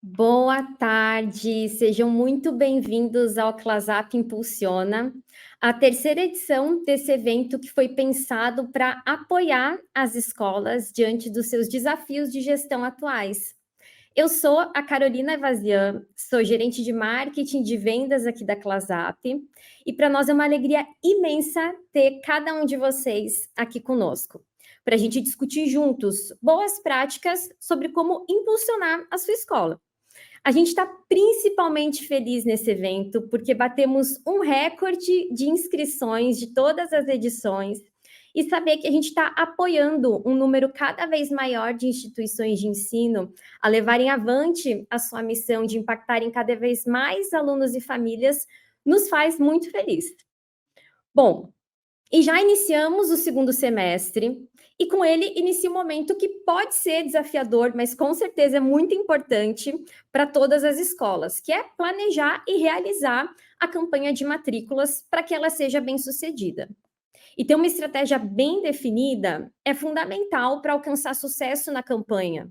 Boa tarde, sejam muito bem-vindos ao Clasap Impulsiona, a terceira edição desse evento que foi pensado para apoiar as escolas diante dos seus desafios de gestão atuais. Eu sou a Carolina Evazian, sou gerente de marketing de vendas aqui da Clasap, e para nós é uma alegria imensa ter cada um de vocês aqui conosco, para a gente discutir juntos boas práticas sobre como impulsionar a sua escola. A gente está principalmente feliz nesse evento porque batemos um recorde de inscrições de todas as edições e saber que a gente está apoiando um número cada vez maior de instituições de ensino a levarem avante a sua missão de impactarem cada vez mais alunos e famílias nos faz muito feliz. Bom, e já iniciamos o segundo semestre, e com ele inicia um momento que pode ser desafiador, mas com certeza é muito importante para todas as escolas, que é planejar e realizar a campanha de matrículas para que ela seja bem-sucedida. E ter uma estratégia bem definida é fundamental para alcançar sucesso na campanha.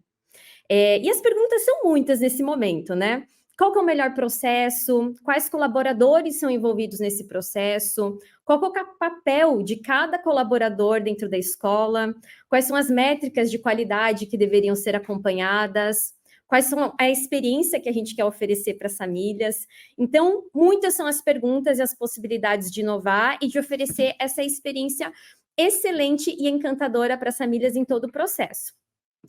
E as perguntas são muitas nesse momento, né? Qual que é o melhor processo? Quais colaboradores são envolvidos nesse processo? Qual que é o papel de cada colaborador dentro da escola? Quais são as métricas de qualidade que deveriam ser acompanhadas? Quais são a experiência que a gente quer oferecer para as famílias? Então, muitas são as perguntas e as possibilidades de inovar e de oferecer essa experiência excelente e encantadora para as famílias em todo o processo.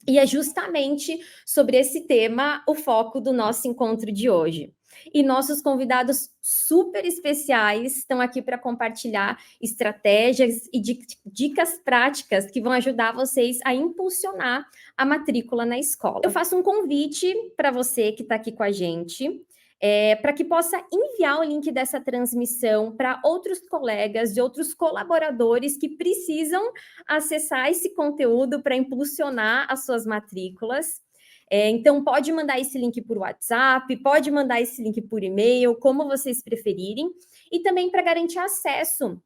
E é justamente sobre esse tema o foco do nosso encontro de hoje. E nossos convidados super especiais estão aqui para compartilhar estratégias e dicas práticas que vão ajudar vocês a impulsionar a matrícula na escola. Eu faço um convite para você que está aqui com a gente, para que possa enviar o link dessa transmissão para outros colegas e outros colaboradores que precisam acessar esse conteúdo para impulsionar as suas matrículas. Então, pode mandar esse link por WhatsApp, pode mandar esse link por e-mail, como vocês preferirem, e também para garantir acesso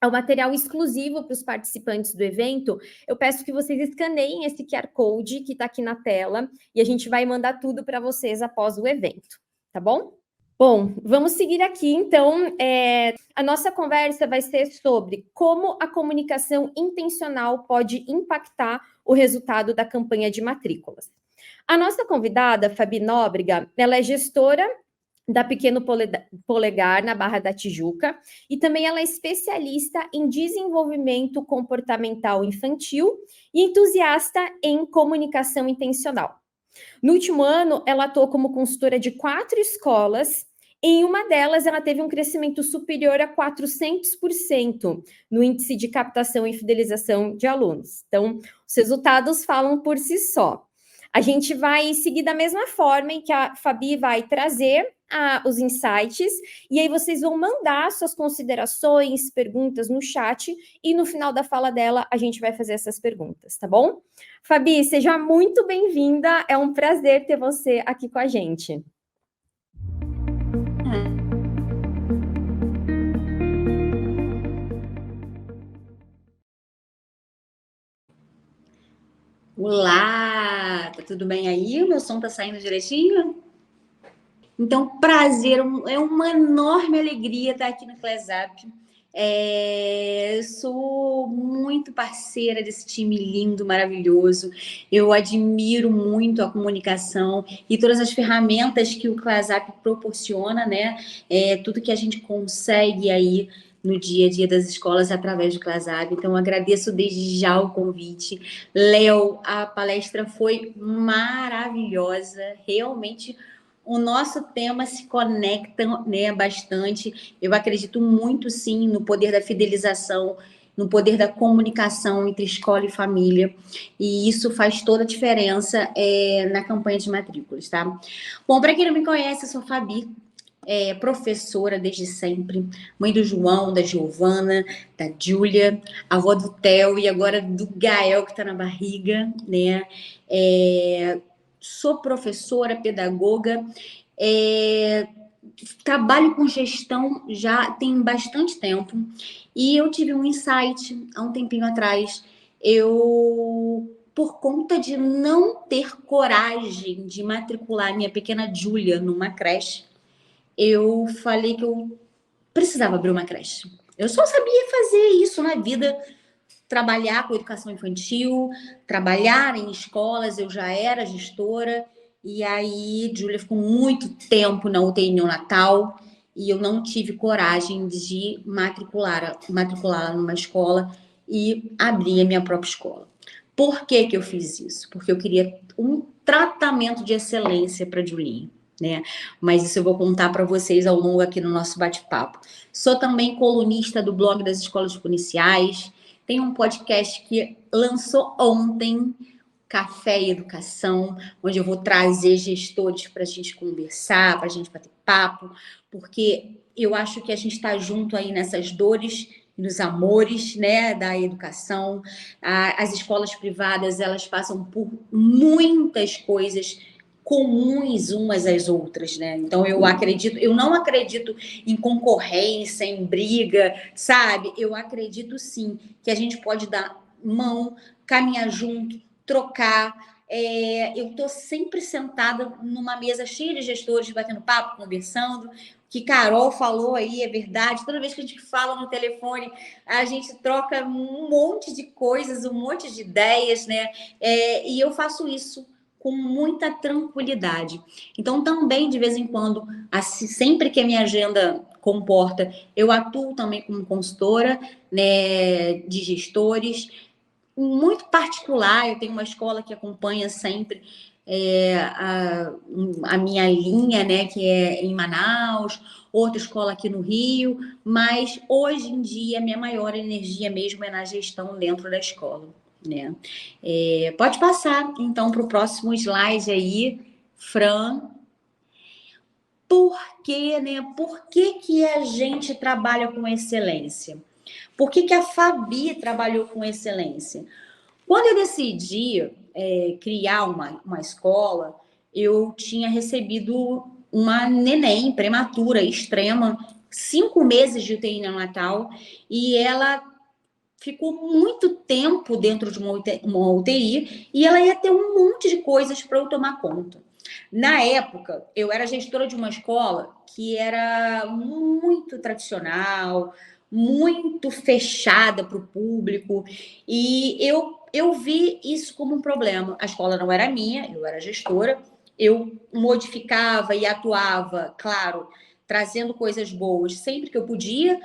ao material exclusivo para os participantes do evento, eu peço que vocês escaneiem esse QR Code que está aqui na tela, e a gente vai mandar tudo para vocês após o evento. Tá bom? Bom, vamos seguir aqui, então. A nossa conversa vai ser sobre como a comunicação intencional pode impactar o resultado da campanha de matrículas. A nossa convidada, Fabi Nóbrega, ela é gestora da Pequeno Polegar, na Barra da Tijuca, e também ela é especialista em desenvolvimento comportamental infantil e entusiasta em comunicação intencional. No último ano, ela atuou como consultora de 4 escolas. Em uma delas, ela teve um crescimento superior a 400% no índice de captação e fidelização de alunos. Então, os resultados falam por si só. A gente vai seguir da mesma forma em que a Fabi vai trazer os insights, e aí vocês vão mandar suas considerações, perguntas no chat, e no final da fala dela, a gente vai fazer essas perguntas, tá bom? Fabi, seja muito bem-vinda, é um prazer ter você aqui com a gente. Olá, tá tudo bem aí? O meu som tá saindo direitinho? Então, prazer, é uma enorme alegria estar aqui no Clasap. Eu sou muito parceira desse time lindo, maravilhoso. Eu admiro muito a comunicação e todas as ferramentas que o Clasap proporciona, né? Tudo que a gente consegue aí no dia a dia das escolas através do Clasap. Então, agradeço desde já o convite. Léo, a palestra foi maravilhosa, realmente. O nosso tema se conecta, né, bastante. Eu acredito muito, sim, no poder da fidelização, no poder da comunicação entre escola e família. E isso faz toda a diferença na campanha de matrículas, tá? Bom, para quem não me conhece, eu sou a Fabi, professora desde sempre, mãe do João, da Giovana, da Júlia, avó do Theo e agora do Gael, que está na barriga, né? Sou professora, pedagoga, trabalho com gestão já tem bastante tempo e eu tive um insight há um tempinho atrás. Eu por conta de não ter coragem de matricular minha pequena Júlia numa creche, eu falei que eu precisava abrir uma creche. Eu só sabia fazer isso na vida, trabalhar com educação infantil, trabalhar em escolas, eu já era gestora, e aí Júlia ficou muito tempo na UTI neonatal, e eu não tive coragem de matriculá-la numa escola e abrir a minha própria escola. Por que que eu fiz isso? Porque eu queria um tratamento de excelência para a Julinha, né? Mas isso eu vou contar para vocês ao longo aqui no nosso bate-papo. Sou também colunista do blog das escolas policiais. Tem um podcast que lançou ontem, Café e Educação, onde eu vou trazer gestores para a gente conversar, para a gente bater papo, porque eu acho que a gente está junto aí nessas dores e nos amores, né, da educação. As escolas privadas, elas passam por muitas coisas comuns umas às outras, né? Então eu não acredito em concorrência, em briga, sabe? Eu acredito sim que a gente pode dar mão, caminhar junto, trocar. Eu estou sempre sentada numa mesa cheia de gestores, batendo papo, conversando. O que Carol falou aí é verdade. Toda vez que a gente fala no telefone, a gente troca um monte de coisas, um monte de ideias, né? E eu faço isso com muita tranquilidade. Então, também, de vez em quando, assim, sempre que a minha agenda comporta, eu atuo também como consultora, né, de gestores, muito particular. Eu tenho uma escola que acompanha sempre a minha linha, né, que é em Manaus, outra escola aqui no Rio, mas hoje em dia minha maior energia mesmo é na gestão dentro da escola, né? Pode passar então para o próximo slide aí, Fran. Por quê, né? Por que que a gente trabalha com excelência? Por que que a Fabi trabalhou com excelência? Quando eu decidi criar uma escola, eu tinha recebido uma neném prematura, extrema, 5 meses de UTI neonatal, e ela ficou muito tempo dentro de uma UTI, e ela ia ter um monte de coisas para eu tomar conta. Na época, eu era gestora de uma escola que era muito tradicional, muito fechada para o público, e eu vi isso como um problema. A escola não era minha, eu era gestora, eu modificava e atuava, claro, trazendo coisas boas sempre que eu podia,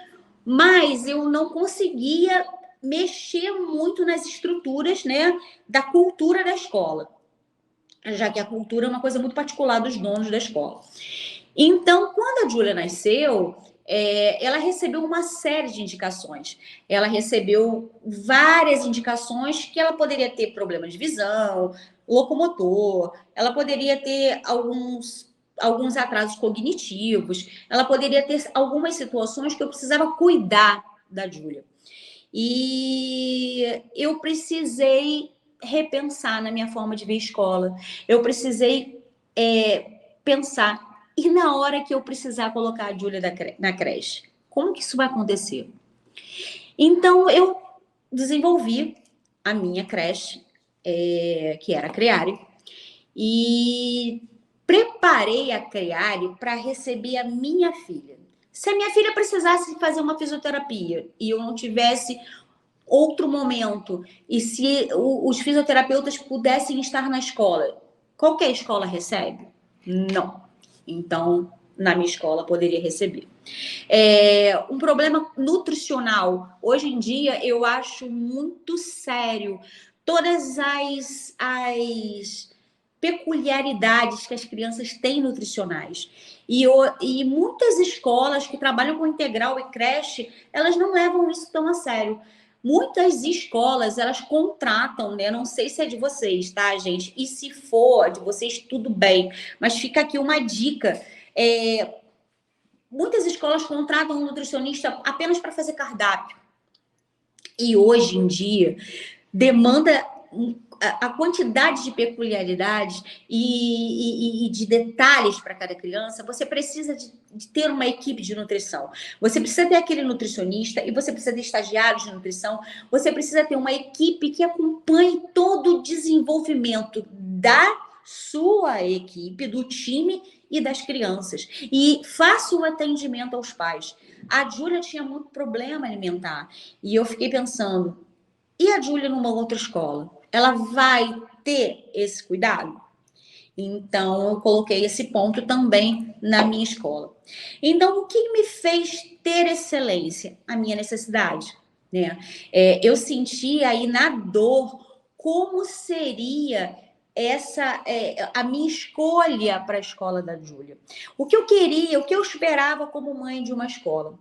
mas eu não conseguia mexer muito nas estruturas, né, da cultura da escola, já que a cultura é uma coisa muito particular dos donos da escola. Então, quando a Júlia nasceu, ela recebeu uma série de indicações. Ela recebeu várias indicações que ela poderia ter problema de visão, locomotor, ela poderia ter alguns atrasos cognitivos, ela poderia ter algumas situações que eu precisava cuidar da Júlia. E eu precisei repensar na minha forma de ver escola. Eu precisei pensar. E na hora que eu precisar colocar a Júlia na creche, como que isso vai acontecer? Então, eu desenvolvi a minha creche, que era a Creare, e preparei a Creare para receber a minha filha. Se a minha filha precisasse fazer uma fisioterapia e eu não tivesse outro momento, e se os fisioterapeutas pudessem estar na escola, qualquer escola recebe? Não. Então, na minha escola, poderia receber. Um problema nutricional. Hoje em dia, eu acho muito sério todas as peculiaridades que as crianças têm nutricionais. E muitas escolas que trabalham com integral e creche, elas não levam isso tão a sério. Muitas escolas, elas contratam, né? Não sei se é de vocês, tá, gente? E se for de vocês, tudo bem. Mas fica aqui uma dica. Muitas escolas contratam um nutricionista apenas para fazer cardápio. E hoje em dia, demanda a quantidade de peculiaridades e de detalhes para cada criança, você precisa de ter uma equipe de nutrição. Você precisa ter aquele nutricionista e você precisa ter estagiários de nutrição. Você precisa ter uma equipe que acompanhe todo o desenvolvimento da sua equipe, do time e das crianças. E faça o atendimento aos pais. A Júlia tinha muito problema alimentar. E eu fiquei pensando, e a Júlia numa outra escola? Ela vai ter esse cuidado? Então, eu coloquei esse ponto também na minha escola. Então, o que me fez ter excelência? A minha necessidade, né? Eu senti aí na dor como seria a minha escolha para a escola da Júlia. O que eu queria, o que eu esperava como mãe de uma escola.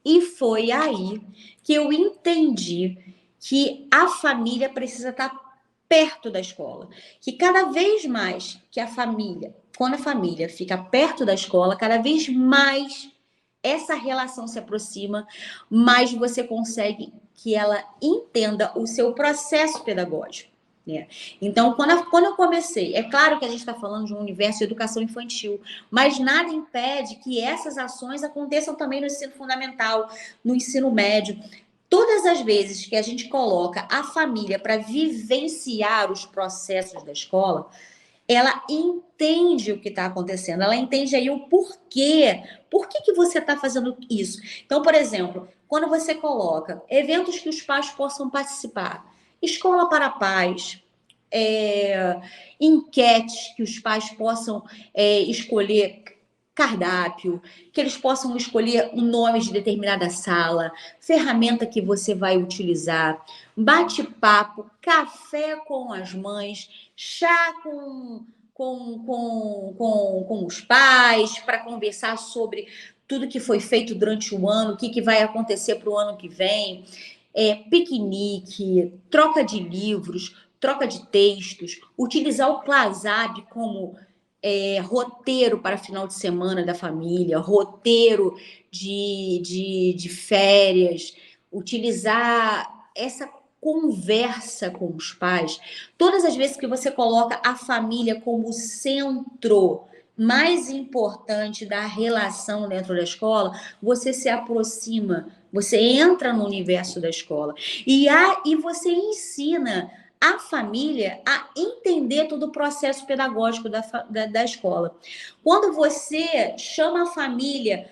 E foi aí que eu entendi que a família precisa estar perto da escola. Que cada vez mais que quando a família fica perto da escola, cada vez mais essa relação se aproxima, mais você consegue que ela entenda o seu processo pedagógico. Né? Então, quando eu comecei, é claro que a gente está falando de um universo de educação infantil, mas nada impede que essas ações aconteçam também no ensino fundamental, no ensino médio. Todas as vezes que a gente coloca a família para vivenciar os processos da escola, ela entende o que está acontecendo, ela entende aí o porquê. Por que você está fazendo isso? Então, por exemplo, quando você coloca eventos que os pais possam participar, escola para pais, enquete que os pais possam escolher cardápio, que eles possam escolher o nome de determinada sala, ferramenta que você vai utilizar, bate-papo, café com as mães, chá com os pais, para conversar sobre tudo que foi feito durante o ano, o que vai acontecer para o ano que vem, piquenique, troca de livros, troca de textos, utilizar o Clasab como roteiro para final de semana da família, roteiro de férias, utilizar essa conversa com os pais. Todas as vezes que você coloca a família como centro mais importante da relação dentro da escola, você se aproxima, você entra no universo da escola e você ensina a família a entender todo o processo pedagógico da escola. Quando você chama a família,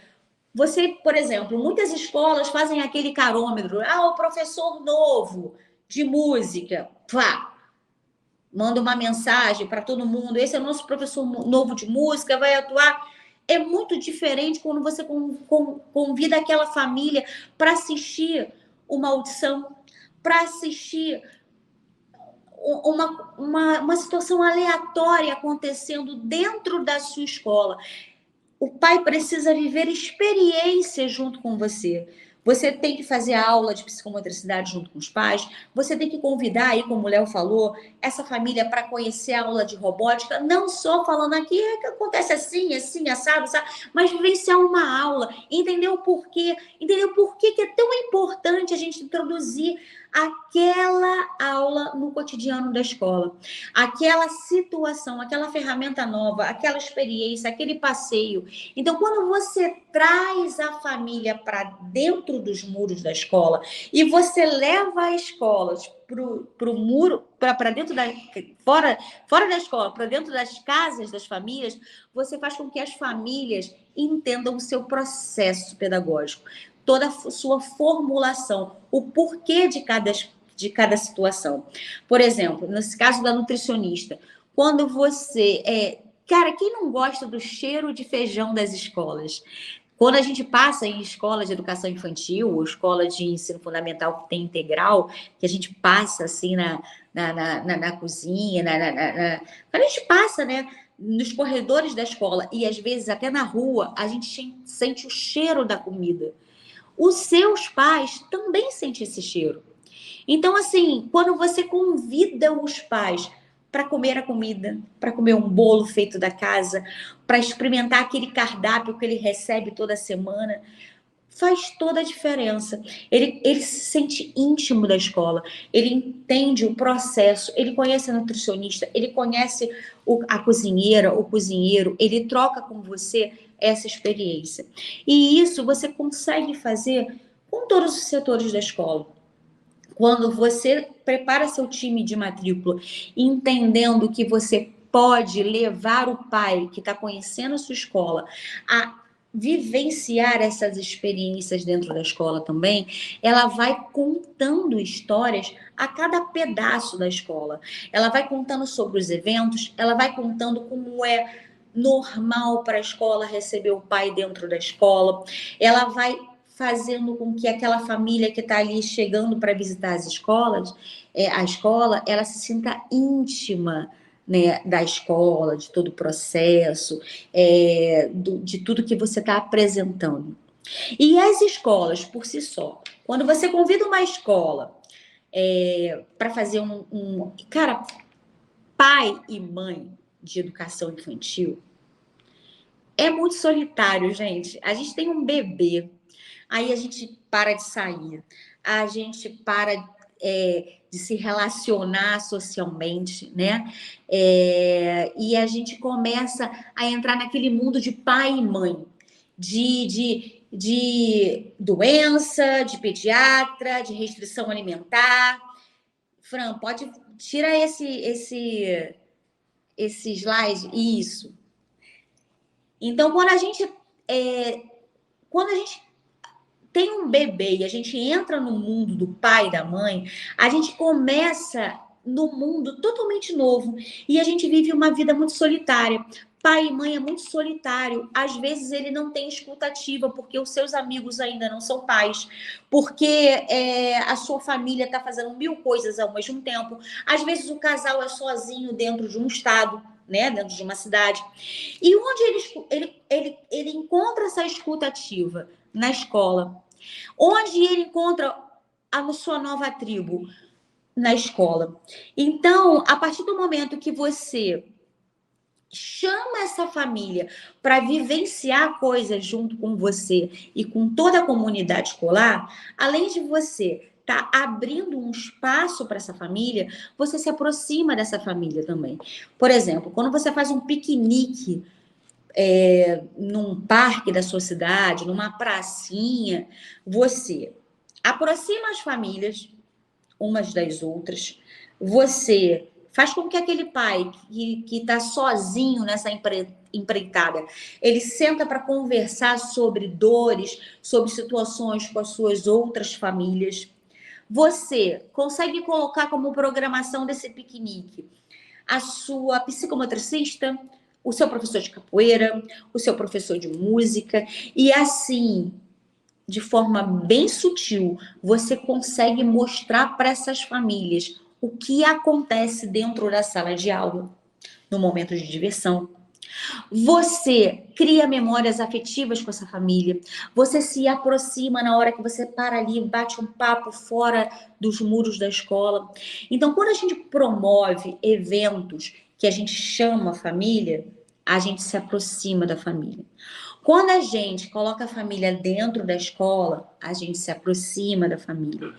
por exemplo, muitas escolas fazem aquele carômetro, o professor novo de música, manda uma mensagem para todo mundo, esse é o nosso professor novo de música, vai atuar. É muito diferente quando você convida aquela família para assistir uma audição, para assistir uma situação aleatória acontecendo dentro da sua escola. O pai precisa viver experiência junto com você. Você tem que fazer aula de psicomotricidade junto com os pais. Você tem que convidar aí, como o Léo falou, essa família para conhecer a aula de robótica. Não só falando aqui, que acontece assim, assado, sabe? Mas vivenciar uma aula. Entender o porquê. Entender o porquê que é tão importante a gente introduzir aquela aula no cotidiano da escola. Aquela situação, aquela ferramenta nova, aquela experiência, aquele passeio. Então, quando você traz a família para dentro dos muros da escola e você leva a escola para o muro, para dentro fora da escola, para dentro das casas das famílias, você faz com que as famílias entendam o seu processo pedagógico, toda a sua formulação, o porquê de cada situação. Por exemplo, nesse caso da nutricionista, quando você... Cara, quem não gosta do cheiro de feijão das escolas? Quando a gente passa em escola de educação infantil, ou escola de ensino fundamental que tem integral, que a gente passa assim na cozinha, quando a gente passa, né, nos corredores da escola e às vezes até na rua, a gente sente o cheiro da comida. Os seus pais também sentem esse cheiro. Então, assim, quando você convida os pais para comer a comida, para comer um bolo feito da casa, para experimentar aquele cardápio que ele recebe toda semana, faz toda a diferença. Ele se sente íntimo da escola, ele entende o processo, ele conhece a nutricionista, ele conhece a cozinheira, o cozinheiro, ele troca com você essa experiência. E isso você consegue fazer com todos os setores da escola. Quando você prepara seu time de matrícula, entendendo que você pode levar o pai que está conhecendo a sua escola a vivenciar essas experiências dentro da escola também, ela vai contando histórias a cada pedaço da escola. Ela vai contando sobre os eventos, ela vai contando como é normal para a escola receber o pai dentro da escola, ela vai fazendo com que aquela família que está ali chegando para visitar as escolas, a escola, ela se sinta íntima, né, da escola, de todo o processo, de tudo que você está apresentando. E as escolas, por si só, quando você convida uma escola para fazer Cara, pai e mãe de educação infantil é muito solitário, gente. A gente tem um bebê, aí a gente para de sair, a gente para de se relacionar socialmente, né? E a gente começa a entrar naquele mundo de pai e mãe, de doença, de pediatra, de restrição alimentar. Fran, pode tirar esse slide. Isso. Então, quando a gente tem um bebê e a gente entra no mundo do pai e da mãe, a gente começa no mundo totalmente novo e a gente vive uma vida muito solitária. Pai e mãe é muito solitário. Às vezes ele não tem escutativa porque os seus amigos ainda não são pais, porque a sua família está fazendo 1000 coisas ao mesmo tempo. Às vezes o casal é sozinho dentro de um estado, né, dentro de uma cidade. E onde ele encontra essa escutativa? Na escola. Onde ele encontra a sua nova tribo? Na escola. Então, a partir do momento que você chama essa família para vivenciar coisas junto com você e com toda a comunidade escolar, além de você tá abrindo um espaço para essa família, você se aproxima dessa família também. Por exemplo, quando você faz um piquenique num parque da sua cidade, numa pracinha, você aproxima as famílias umas das outras, você faz com que aquele pai que está sozinho nessa empreitada, ele senta para conversar sobre dores, sobre situações com as suas outras famílias. Você consegue colocar como programação desse piquenique a sua psicomotricista, o seu professor de capoeira, o seu professor de música, e assim, de forma bem sutil, você consegue mostrar para essas famílias o que acontece dentro da sala de aula, no momento de diversão. Você cria memórias afetivas com essa família. Você se aproxima na hora que você para ali, bate um papo fora dos muros da escola. Então, quando a gente promove eventos que a gente chama a família, a gente se aproxima da família. Quando a gente coloca a família dentro da escola, a gente se aproxima da família.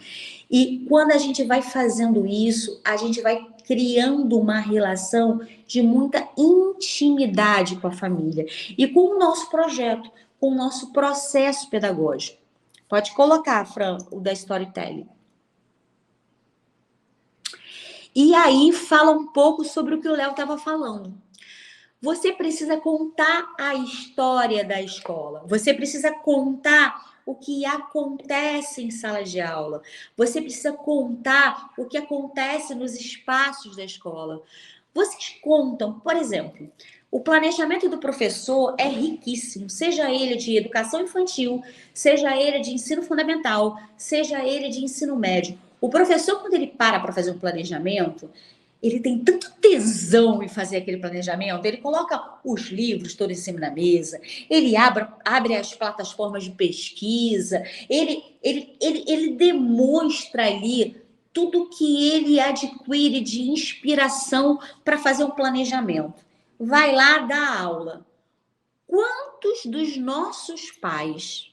E quando a gente vai fazendo isso, a gente vai criando uma relação de muita intimidade com a família e com o nosso projeto, com o nosso processo pedagógico. Pode colocar, Fran, o da Storytelling. E aí fala um pouco sobre o que o Léo estava falando. Você precisa contar a história da escola. Você precisa contar o que acontece em sala de aula. Você precisa contar o que acontece nos espaços da escola. Vocês contam, por exemplo, o planejamento do professor é riquíssimo, seja ele de educação infantil, seja ele de ensino fundamental, seja ele de ensino médio. O professor, quando ele para fazer um planejamento, ele tem tanto tesão em fazer aquele planejamento, ele coloca os livros todos em cima da mesa, ele abre as plataformas de pesquisa, ele demonstra ali tudo que ele adquire de inspiração para fazer um planejamento. Vai lá dar aula. Quantos dos nossos pais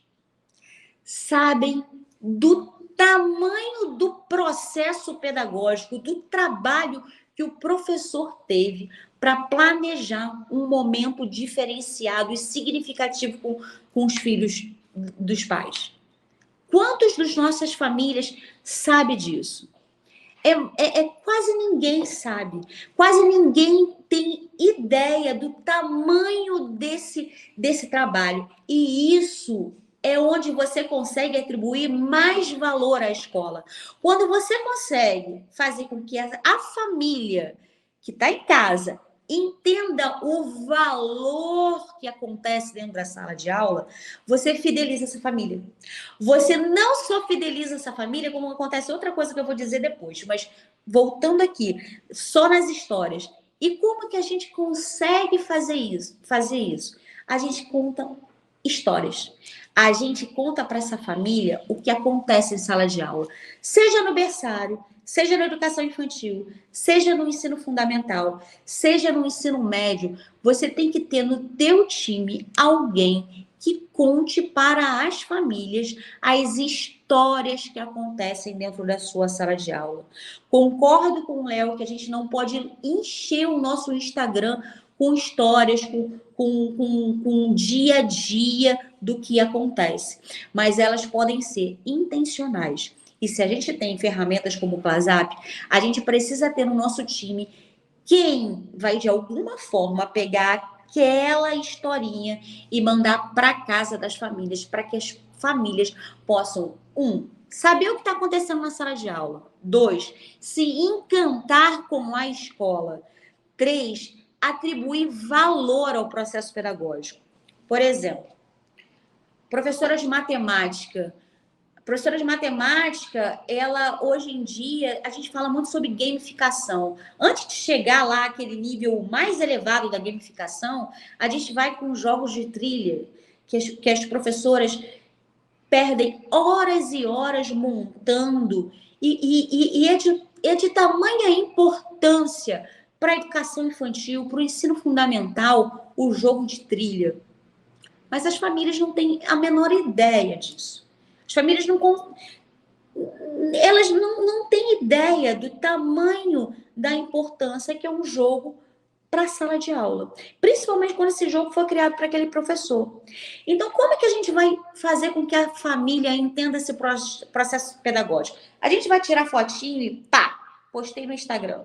sabem do tamanho do processo pedagógico, do trabalho que o professor teve para planejar um momento diferenciado e significativo com os filhos dos pais. Quantos das nossas famílias sabe disso? Quase ninguém sabe, quase ninguém tem ideia do tamanho desse trabalho. E isso é onde você consegue atribuir mais valor à escola. Quando você consegue fazer com que a família que está em casa entenda o valor que acontece dentro da sala de aula, você fideliza essa família. Você não só fideliza essa família, como acontece outra coisa que eu vou dizer depois, mas voltando aqui, só nas histórias. E como que a gente consegue fazer isso? A gente conta histórias. A gente conta para essa família o que acontece em sala de aula, seja no berçário, seja na educação infantil, seja no ensino fundamental, seja no ensino médio. Você tem que ter no teu time alguém que conte para as famílias as histórias que acontecem dentro da sua sala de aula. Concordo com o Léo que a gente não pode encher o nosso Instagram com histórias, com o dia a dia do que acontece, mas elas podem ser intencionais. E se a gente tem ferramentas como o WhatsApp, a gente precisa ter no nosso time quem vai de alguma forma pegar aquela historinha e mandar para casa das famílias, para que as famílias possam, saber o que está acontecendo na sala de aula. 2, se encantar com a escola. 3, atribuir valor ao processo pedagógico. Por exemplo, professora de matemática. A professora de matemática, ela, hoje em dia, a gente fala muito sobre gamificação. Antes de chegar lá, aquele nível mais elevado da gamificação, a gente vai com jogos de trilha, que as professoras perdem horas e horas montando, e é de tamanha importância para a educação infantil, para o ensino fundamental, o jogo de trilha. Mas as famílias não têm a menor ideia disso. As famílias elas não têm ideia do tamanho da importância que é um jogo para a sala de aula. Principalmente quando esse jogo foi criado para aquele professor. Então, como é que a gente vai fazer com que a família entenda esse processo pedagógico? A gente vai tirar fotinho e pá, postei no Instagram.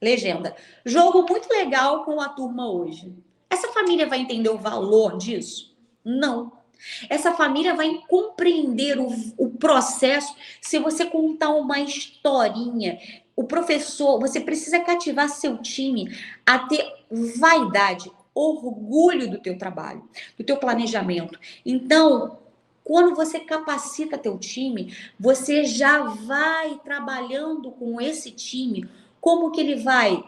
Legenda. Jogo muito legal com a turma hoje. Essa família vai entender o valor disso? Não. Essa família vai compreender o processo se você contar uma historinha. O professor, você precisa cativar seu time a ter vaidade, orgulho do teu trabalho, do teu planejamento. Então, quando você capacita teu time, você já vai trabalhando com esse time como que ele vai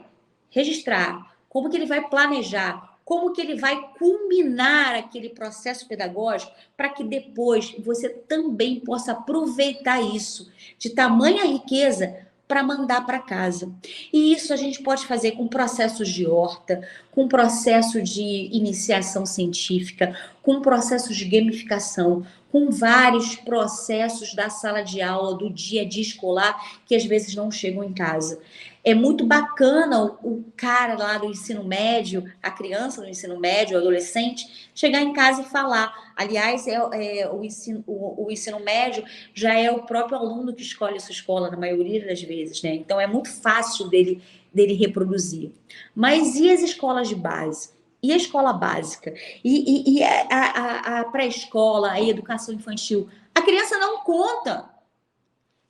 registrar, como que ele vai planejar, como que ele vai culminar aquele processo pedagógico para que depois você também possa aproveitar isso de tamanha riqueza para mandar para casa. E isso a gente pode fazer com processos de horta, com processo de iniciação científica, com processos de gamificação, com vários processos da sala de aula, do dia a dia escolar, que às vezes não chegam em casa. É muito bacana o cara lá do ensino médio, a criança do ensino médio, o adolescente, chegar em casa e falar. Aliás, o ensino médio já é o próprio aluno que escolhe a sua escola, na maioria das vezes, né? Então, é muito fácil dele reproduzir. Mas e as escolas de base? E a escola básica? E a pré-escola, a educação infantil? A criança não conta.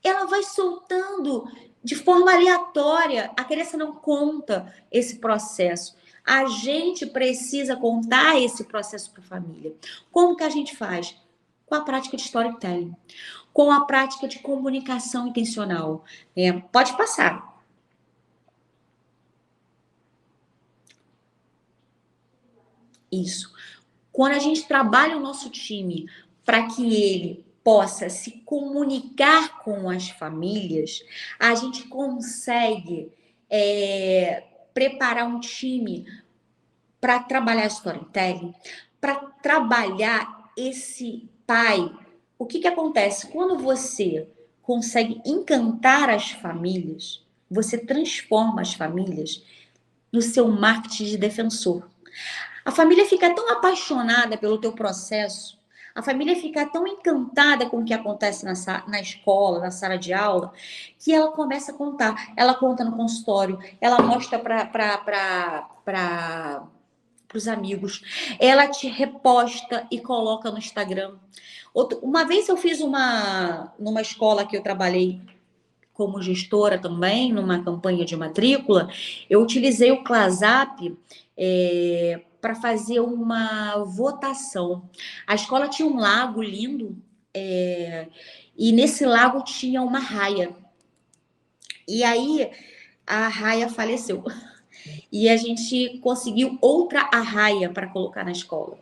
Ela vai soltando de forma aleatória. A criança não conta esse processo. A gente precisa contar esse processo para a família. Como que a gente faz? Com a prática de storytelling, com a prática de comunicação intencional. Pode passar. Isso. Quando a gente trabalha o nosso time para que ele possa se comunicar com as famílias, a gente consegue preparar um time para trabalhar storytelling, para trabalhar esse pai, o que acontece? Quando você consegue encantar as famílias, você transforma as famílias no seu marketing de defensor. A família fica tão apaixonada pelo teu processo, a família fica tão encantada com o que acontece na escola, na sala de aula, que ela começa a contar. Ela conta no consultório, ela mostra para os amigos, ela te reposta e coloca no Instagram. Uma vez eu fiz numa escola que eu trabalhei como gestora também, numa campanha de matrícula, eu utilizei o ClaSap para fazer uma votação. A escola tinha um lago lindo, e nesse lago tinha uma raia. E aí a raia faleceu. E a gente conseguiu outra arraia para colocar na escola.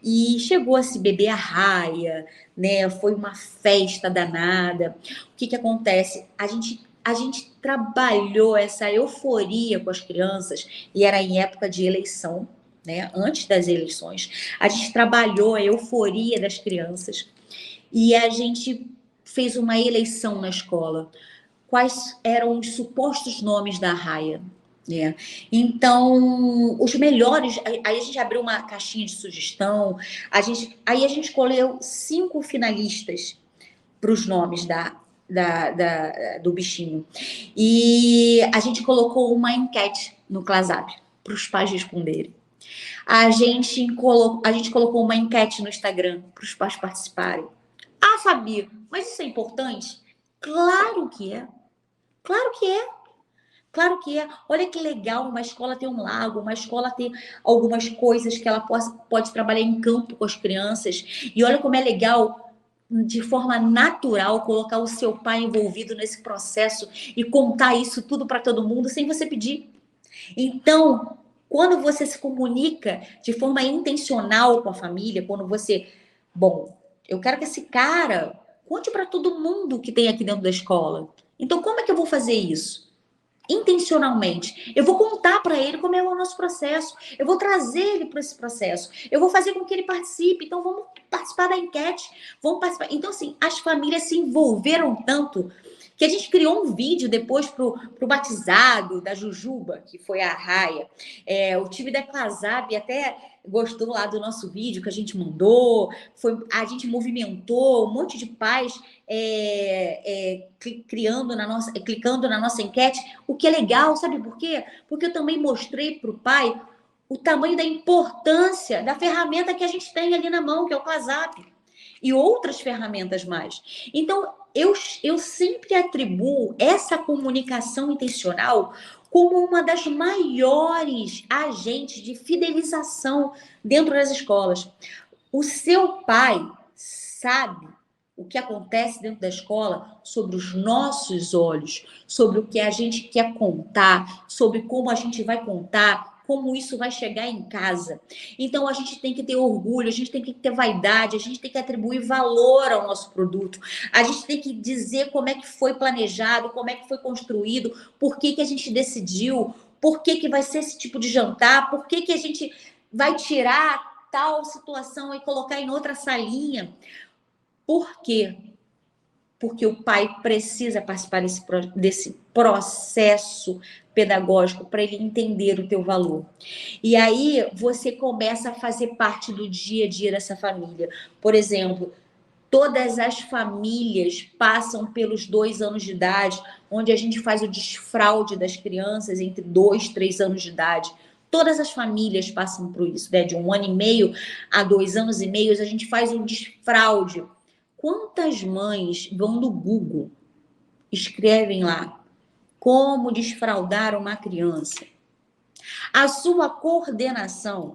E chegou a se beber arraia, né? Foi uma festa danada. O que acontece? A gente trabalhou essa euforia com as crianças, e era em época de eleição, né? Antes das eleições. A gente trabalhou a euforia das crianças e a gente fez uma eleição na escola. Quais eram os supostos nomes da arraia? Né? Então, os melhores. Aí a gente abriu uma caixinha de sugestão. Aí a gente escolheu 5 finalistas para os nomes do bichinho. E a gente colocou uma enquete no ClaSap para os pais responderem. A gente colocou uma enquete no Instagram para os pais participarem. Ah, Fabi, mas isso é importante? Claro que é. Claro que é. Claro que é. Olha que legal uma escola ter um lago, uma escola ter algumas coisas que ela pode trabalhar em campo com as crianças. E olha como é legal, de forma natural, colocar o seu pai envolvido nesse processo e contar isso tudo para todo mundo sem você pedir. Então, quando você se comunica de forma intencional com a família, quando você... Bom, eu quero que esse cara conte para todo mundo que tem aqui dentro da escola. Então, como é que eu vou fazer isso? Intencionalmente. Eu vou contar para ele como é o nosso processo. Eu vou trazer ele para esse processo. Eu vou fazer com que ele participe. Então, vamos participar da enquete. Vamos participar. Então, assim, as famílias se envolveram tanto que a gente criou um vídeo depois pro batizado da Jujuba, que foi a arraia. O time da ClaSap até gostou lá do nosso vídeo que a gente mandou. A gente movimentou um monte de pais clicando na nossa enquete, o que é legal, sabe por quê? Porque eu também mostrei para o pai o tamanho da importância da ferramenta que a gente tem ali na mão, que é o ClaSap, e outras ferramentas mais. Então, eu sempre atribuo essa comunicação intencional como uma das maiores agentes de fidelização dentro das escolas. O seu pai sabe o que acontece dentro da escola sobre os nossos olhos, sobre o que a gente quer contar, sobre como a gente vai contar, como isso vai chegar em casa. Então, a gente tem que ter orgulho, a gente tem que ter vaidade, a gente tem que atribuir valor ao nosso produto, a gente tem que dizer como é que foi planejado, como é que foi construído, por que a gente decidiu, por que vai ser esse tipo de jantar, por que a gente vai tirar tal situação e colocar em outra salinha. Por quê? Porque o pai precisa participar desse processo pedagógico para ele entender o teu valor. E aí você começa a fazer parte do dia a dia dessa família. Por exemplo, todas as famílias passam pelos 2 anos de idade, onde a gente faz o desfraude das crianças entre 2 e 3 anos de idade. Todas as famílias passam por isso, né? De 1 ano e meio a 2 anos e meio, a gente faz um desfraude. Quantas mães vão no Google, escrevem lá, como desfraudar uma criança? A sua coordenação,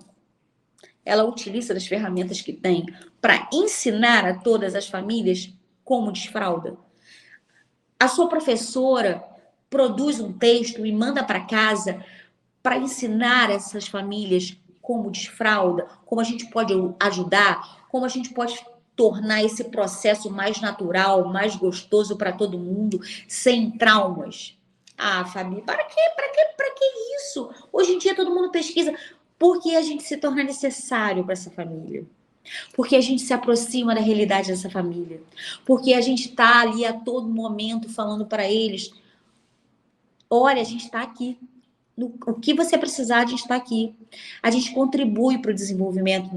ela utiliza das ferramentas que tem para ensinar a todas as famílias como desfrauda? A sua professora produz um texto e manda para casa para ensinar essas famílias como desfrauda, como a gente pode ajudar, como a gente pode tornar esse processo mais natural, mais gostoso para todo mundo, sem traumas. Ah, Fabi, para que isso? Hoje em dia todo mundo pesquisa. Porque a gente se torna necessário para essa família. Porque a gente se aproxima da realidade dessa família. Porque a gente está ali a todo momento falando para eles: olha, a gente está aqui. O que você precisar, a gente está aqui. A gente contribui para o desenvolvimento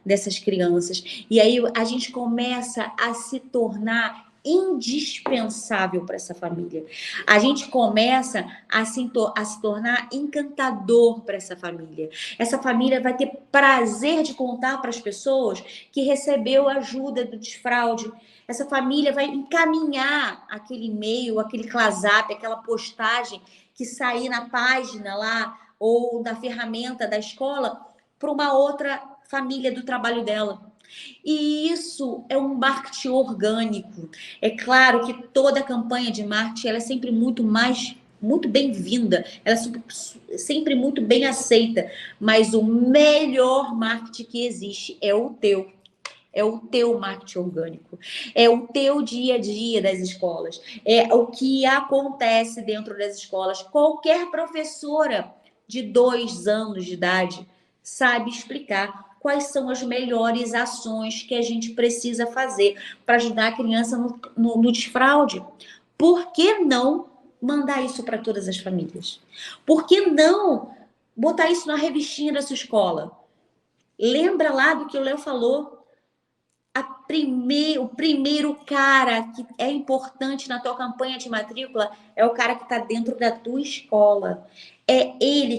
dessas crianças. E aí a gente começa a se tornar indispensável para essa família. A gente começa a se tornar encantador para essa família. Essa família vai ter prazer de contar para as pessoas que recebeu ajuda do desfraude. Essa família vai encaminhar aquele e-mail, aquele ClaSap, aquela postagem que sair na página lá ou da ferramenta da escola para uma outra família do trabalho dela. E isso é um marketing orgânico. É claro que toda campanha de marketing ela é sempre muito bem-vinda, ela é sempre muito bem aceita, mas o melhor marketing que existe é o teu. É o teu marketing orgânico, é o teu dia a dia das escolas, é o que acontece dentro das escolas. Qualquer professora de 2 anos de idade sabe explicar quais são as melhores ações que a gente precisa fazer para ajudar a criança no desfraude. Por que não mandar isso para todas as famílias? Por que não botar isso na revistinha da sua escola? Lembra lá do que o Léo falou? O primeiro cara que é importante na tua campanha de matrícula é o cara que está dentro da tua escola. É ele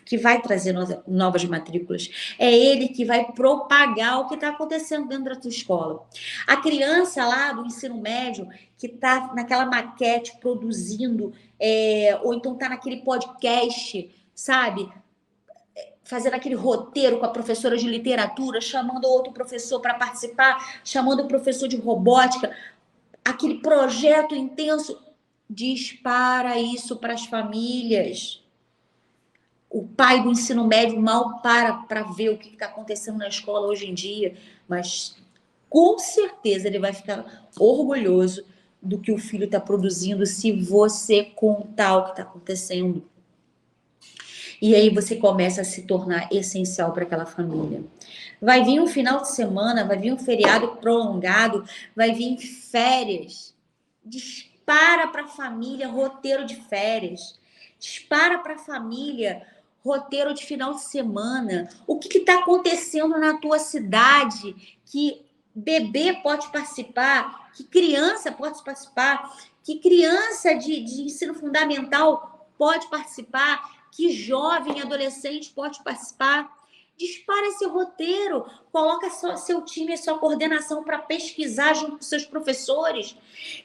que vai trazer novas matrículas. É ele que vai propagar o que está acontecendo dentro da tua escola. A criança lá do ensino médio que está naquela maquete produzindo, ou então está naquele podcast, sabe? Fazendo aquele roteiro com a professora de literatura, chamando outro professor para participar, chamando o professor de robótica, aquele projeto intenso. Dispara isso para as famílias. O pai do ensino médio mal para ver o que está acontecendo na escola hoje em dia, mas com certeza ele vai ficar orgulhoso do que o filho está produzindo se você contar o que está acontecendo. E aí você começa a se tornar essencial para aquela família. Vai vir um final de semana, vai vir um feriado prolongado, vai vir férias. Dispara para a família roteiro de férias. Dispara para a família roteiro de final de semana. O que está acontecendo na tua cidade que bebê pode participar, que criança pode participar, que criança de ensino fundamental pode participar, que jovem e adolescente pode participar. Dispara esse roteiro, coloca seu time, a sua coordenação para pesquisar junto com seus professores.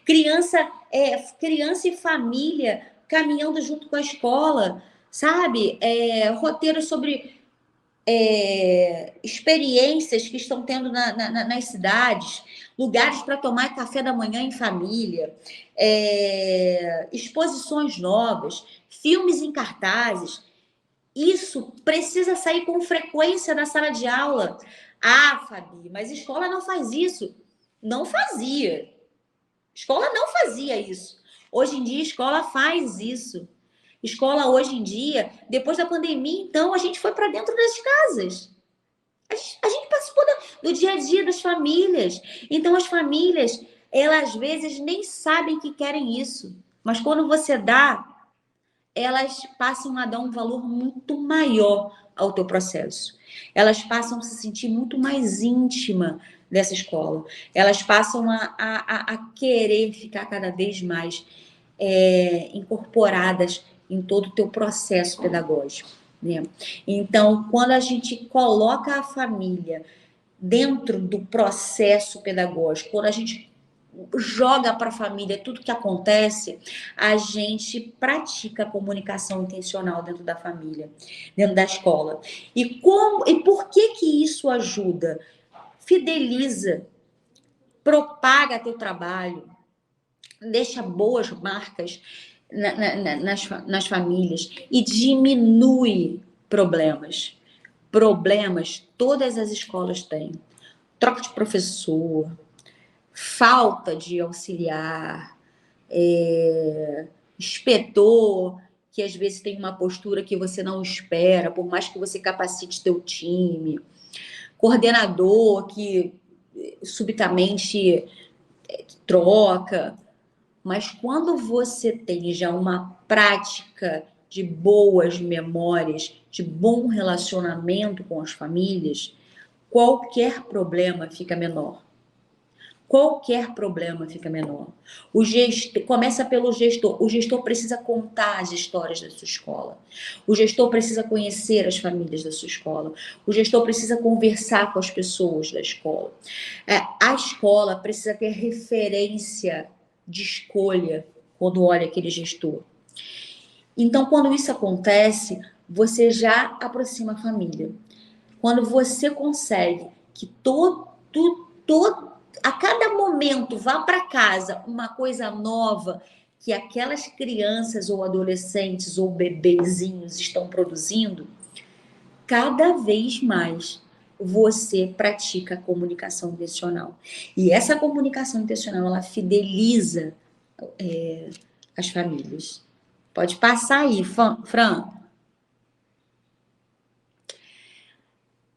Criança e família caminhando junto com a escola, sabe? Roteiro sobre experiências que estão tendo nas cidades, lugares para tomar café da manhã em família, exposições novas, filmes em cartazes. Isso precisa sair com frequência da sala de aula. Ah, Fabi, mas escola não faz isso. Não fazia. Escola não fazia isso. Hoje em dia, escola faz isso. Escola, hoje em dia, depois da pandemia, então, a gente foi para dentro das casas. A gente participou do dia a dia das famílias. Então, as famílias, elas às vezes nem sabem que querem isso. Mas quando você dá, elas passam a dar um valor muito maior ao teu processo. Elas passam a se sentir muito mais íntima dessa escola. Elas passam a querer ficar cada vez mais incorporadas em todo o teu processo pedagógico, né? Então, quando a gente coloca a família dentro do processo pedagógico, quando a gente joga para a família tudo que acontece, a gente pratica a comunicação intencional dentro da família, dentro da escola. E por que isso ajuda? Fideliza, propaga teu trabalho, deixa boas marcas nas famílias e diminui problemas. Problemas todas as escolas têm. Troca de professor, falta de auxiliar, inspetor, que às vezes tem uma postura que você não espera, por mais que você capacite teu time. coordenador que subitamente troca. Mas quando você tem já uma prática de boas memórias, de bom relacionamento com as famílias, qualquer problema fica menor. Qualquer problema fica menor. O gestor, começa pelo gestor. O gestor precisa contar as histórias da sua escola. O gestor precisa conhecer as famílias da sua escola. O gestor precisa conversar com as pessoas da escola. A escola precisa ter referência de escolha quando olha aquele gestor. Então, quando isso acontece, você já aproxima a família. Quando você consegue que a cada momento vá para casa uma coisa nova que aquelas crianças ou adolescentes ou bebezinhos estão produzindo, cada vez mais você pratica a comunicação intencional. E essa comunicação intencional, ela fideliza as famílias. Pode passar aí, Fran.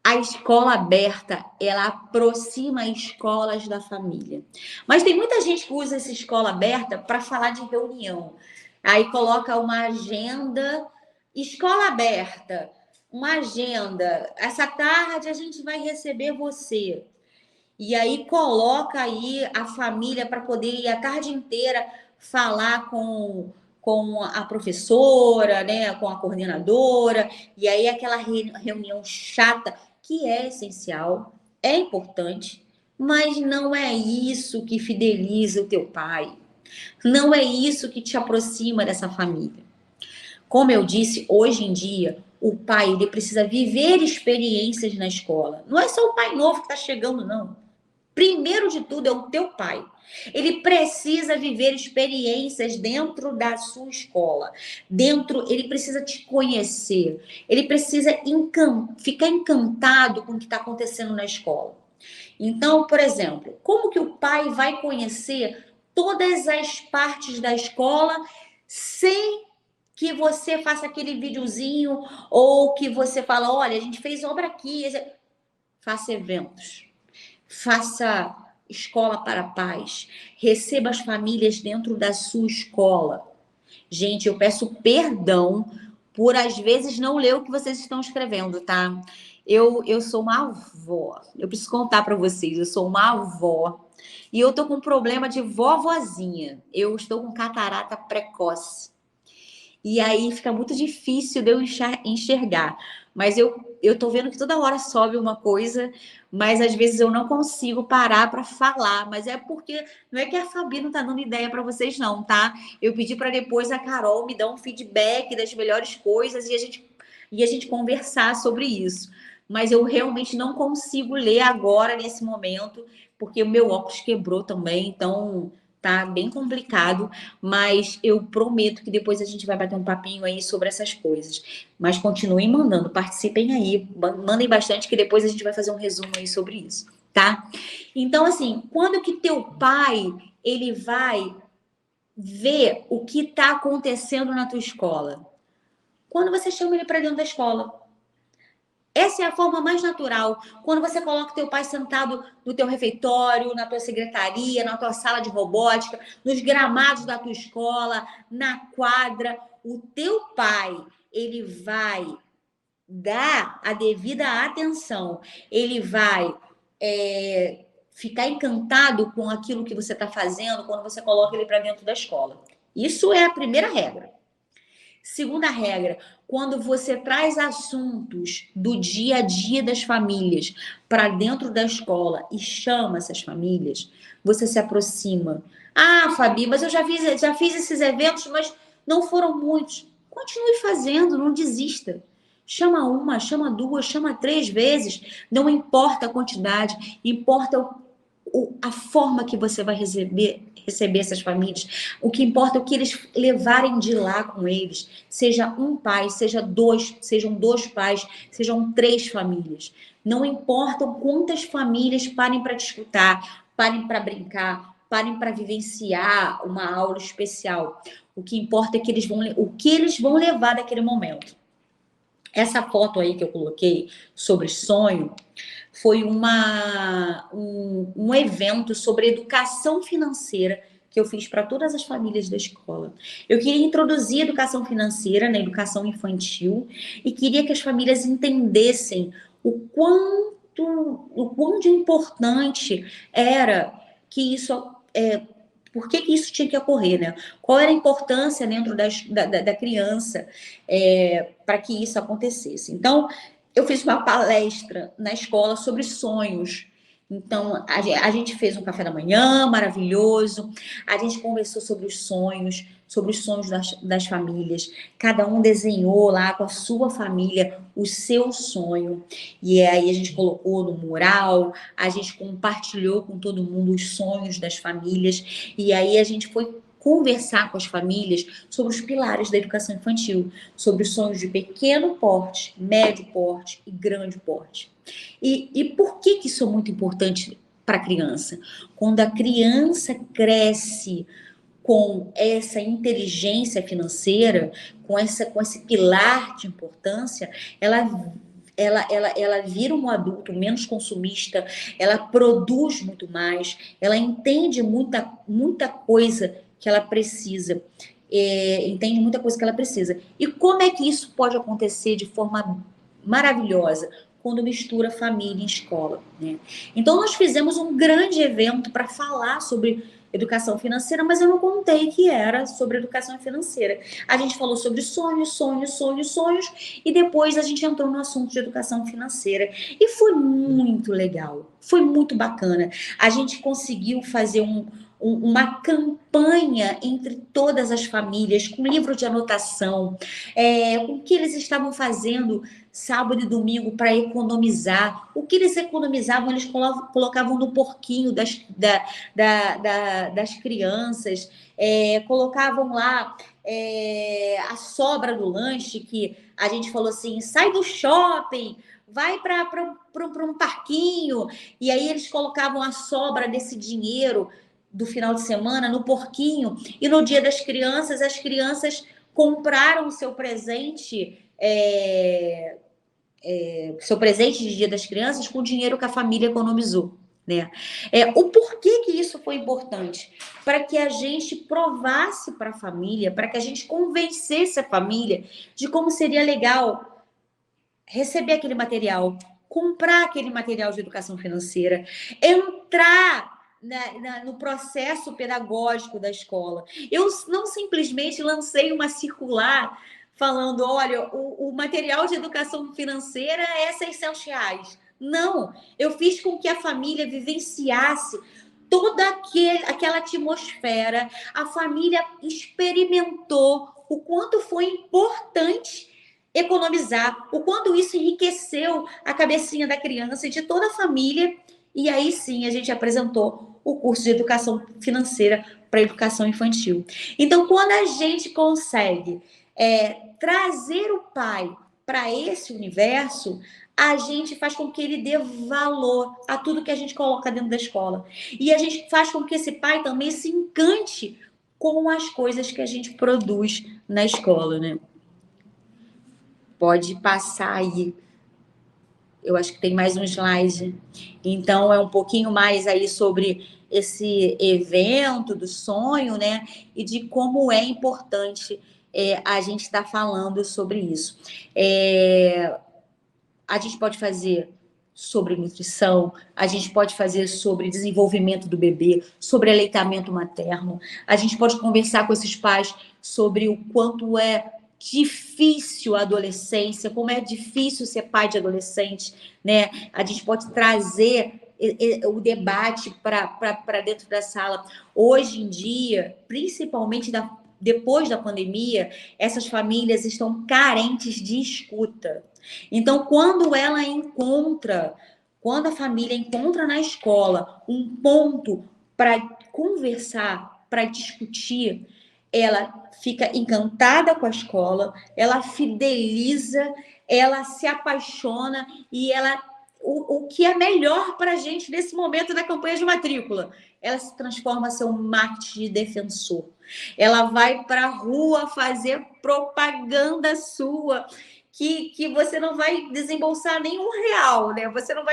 A escola aberta, ela aproxima escolas da família. Mas tem muita gente que usa essa escola aberta para falar de reunião. Aí coloca uma agenda, escola aberta, uma agenda. Essa tarde a gente vai receber você. E aí coloca aí a família para poder ir a tarde inteira falar com a professora, né, com a coordenadora, e aí aquela reunião chata, que é essencial, é importante, mas não é isso que fideliza o teu pai. Não é isso que te aproxima dessa família. Como eu disse, hoje em dia, o pai ele precisa viver experiências na escola. Não é só o pai novo que está chegando, não. Primeiro de tudo é o teu pai. Ele precisa viver experiências dentro da sua escola. Ele precisa te conhecer. Ele precisa ficar encantado com o que está acontecendo na escola. Então, por exemplo, como que o pai vai conhecer todas as partes da escola sem que você faça aquele videozinho ou que você fala, olha, a gente fez obra aqui. Faça eventos. Faça escola para pais. Receba as famílias dentro da sua escola. Gente, eu peço perdão por às vezes não ler o que vocês estão escrevendo, tá? Eu sou uma avó. Eu preciso contar para vocês, eu sou uma avó. E eu tô com um problema de vovozinha. Eu estou com catarata precoce. E aí fica muito difícil de eu enxergar. Mas eu tô vendo que toda hora sobe uma coisa, mas às vezes eu não consigo parar para falar. Mas é porque não é que a Fabi não tá dando ideia para vocês, não, tá? Eu pedi para depois a Carol me dar um feedback das melhores coisas e a gente conversar sobre isso. Mas eu realmente não consigo ler agora, nesse momento, porque o meu óculos quebrou também, então tá bem complicado, mas eu prometo que depois a gente vai bater um papinho aí sobre essas coisas. Mas continuem mandando, participem aí, mandem bastante que depois a gente vai fazer um resumo aí sobre isso, tá? Então, assim, quando que teu pai, ele vai ver o que tá acontecendo na tua escola? Quando você chama ele para dentro da escola. Essa é a forma mais natural. Quando você coloca o teu pai sentado no teu refeitório, na tua secretaria, na tua sala de robótica, nos gramados da tua escola, na quadra, o teu pai, ele vai dar a devida atenção. Ele vai ficar encantado com aquilo que você está fazendo quando você coloca ele para dentro da escola. Isso é a primeira regra. Segunda regra, quando você traz assuntos do dia a dia das famílias para dentro da escola e chama essas famílias, você se aproxima. Ah, Fabi, mas eu já fiz esses eventos, mas não foram muitos. Continue fazendo, não desista. Chama uma, chama duas, chama 3 vezes. Não importa a quantidade, importa a forma que você vai receber essas famílias. O que importa é o que eles levarem de lá com eles. Seja um pai, sejam 2 pais, sejam 3 famílias. Não importa quantas famílias parem para te escutar, parem para brincar, parem para vivenciar uma aula especial. O que importa é que o que eles vão levar daquele momento. Essa foto aí que eu coloquei sobre sonho foi um evento sobre educação financeira que eu fiz para todas as famílias da escola. Eu queria introduzir educação financeira na educação infantil e queria que as famílias entendessem o quão de importante era que isso por que isso tinha que ocorrer, né? Qual era a importância dentro da criança para que isso acontecesse? Então, eu fiz uma palestra na escola sobre sonhos. Então, a gente fez um café da manhã maravilhoso, a gente conversou sobre os sonhos das famílias. Cada um desenhou lá com a sua família o seu sonho. E aí a gente colocou no mural, a gente compartilhou com todo mundo os sonhos das famílias. E aí a gente foi conversar com as famílias sobre os pilares da educação infantil, sobre os sonhos de pequeno porte, médio porte e grande porte. E por que isso é muito importante para a criança? Quando a criança cresce com essa inteligência financeira, com esse pilar de importância, ela vira um adulto menos consumista, ela produz muito mais, ela entende muita coisa que ela precisa. Entende muita coisa que ela precisa. E como é que isso pode acontecer de forma maravilhosa? Quando mistura família e escola, né? Então, nós fizemos um grande evento para falar sobre educação financeira, mas eu não contei que era sobre educação financeira. A gente falou sobre sonhos, e depois a gente entrou no assunto de educação financeira. E foi muito legal, foi muito bacana. A gente conseguiu fazer uma campanha entre todas as famílias, com livro de anotação, com o que eles estavam fazendo sábado e domingo para economizar. O que eles economizavam, eles colocavam no porquinho das crianças, colocavam lá a sobra do lanche, que a gente falou assim, sai do shopping, vai para um parquinho, e aí eles colocavam a sobra desse dinheiro do final de semana no porquinho, e no dia das crianças, as crianças compraram o seu presente, de Dia das Crianças com o dinheiro que a família economizou, né? O porquê que isso foi importante? Para que a gente provasse para a família, para que a gente convencesse a família de como seria legal receber aquele material, comprar aquele material de educação financeira, entrar no processo pedagógico da escola. Eu não simplesmente lancei uma circular falando, olha, o material de educação financeira é R$600. Não, eu fiz com que a família vivenciasse toda aquela atmosfera, a família experimentou o quanto foi importante economizar, o quanto isso enriqueceu a cabecinha da criança e de toda a família. E aí sim a gente apresentou o curso de educação financeira para educação infantil. Então, quando a gente consegue trazer o pai para esse universo, a gente faz com que ele dê valor a tudo que a gente coloca dentro da escola. E a gente faz com que esse pai também se encante com as coisas que a gente produz na escola, né? Pode passar aí. Eu acho que tem mais um slide. Então, é um pouquinho mais aí sobre esse evento do sonho, né? E de como é importante a gente estar falando sobre isso. A gente pode fazer sobre nutrição, a gente pode fazer sobre desenvolvimento do bebê, sobre aleitamento materno, a gente pode conversar com esses pais sobre o quanto é difícil a adolescência, como é difícil ser pai de adolescente, né? A gente pode trazer o debate para dentro da sala. Hoje em dia, principalmente depois da pandemia, essas famílias estão carentes de escuta. Então, quando a família encontra na escola um ponto para conversar, para discutir, ela fica encantada com a escola, ela fideliza, ela se apaixona e o que é melhor para a gente nesse momento da campanha de matrícula, ela se transforma em seu marketing de defensor. Ela vai para a rua fazer propaganda sua que você não vai desembolsar nenhum real, né? Você não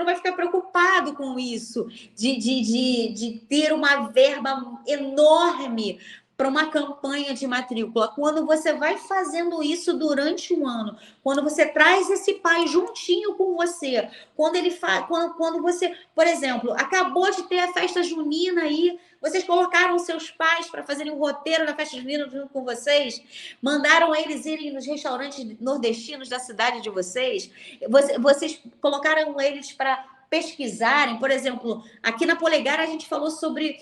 vai ficar preocupado com isso, de ter uma verba enorme para uma campanha de matrícula. Quando você vai fazendo isso durante um ano, quando você traz esse pai juntinho com você, quando ele faz, quando você, por exemplo, acabou de ter a festa junina aí, vocês colocaram seus pais para fazerem um roteiro da festa junina junto com vocês, mandaram eles irem nos restaurantes nordestinos da cidade de vocês, vocês colocaram eles para pesquisarem, por exemplo, aqui na Polegar a gente falou sobre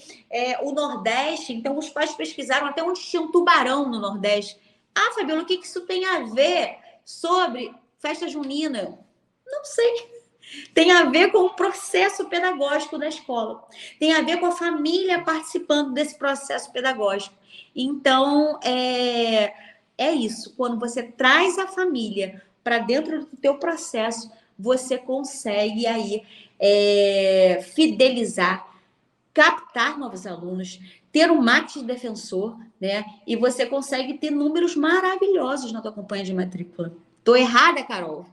o Nordeste, então os pais pesquisaram até onde tinha um tubarão no Nordeste. Ah, Fabiola, o que isso tem a ver sobre festa junina? Não sei. Tem a ver com o processo pedagógico da escola. Tem a ver com a família participando desse processo pedagógico. Então, é isso. Quando você traz a família para dentro do teu processo, você consegue aí fidelizar, captar novos alunos, ter um marketing defensor, né? E você consegue ter números maravilhosos na tua campanha de matrícula. Tô errada, Carol?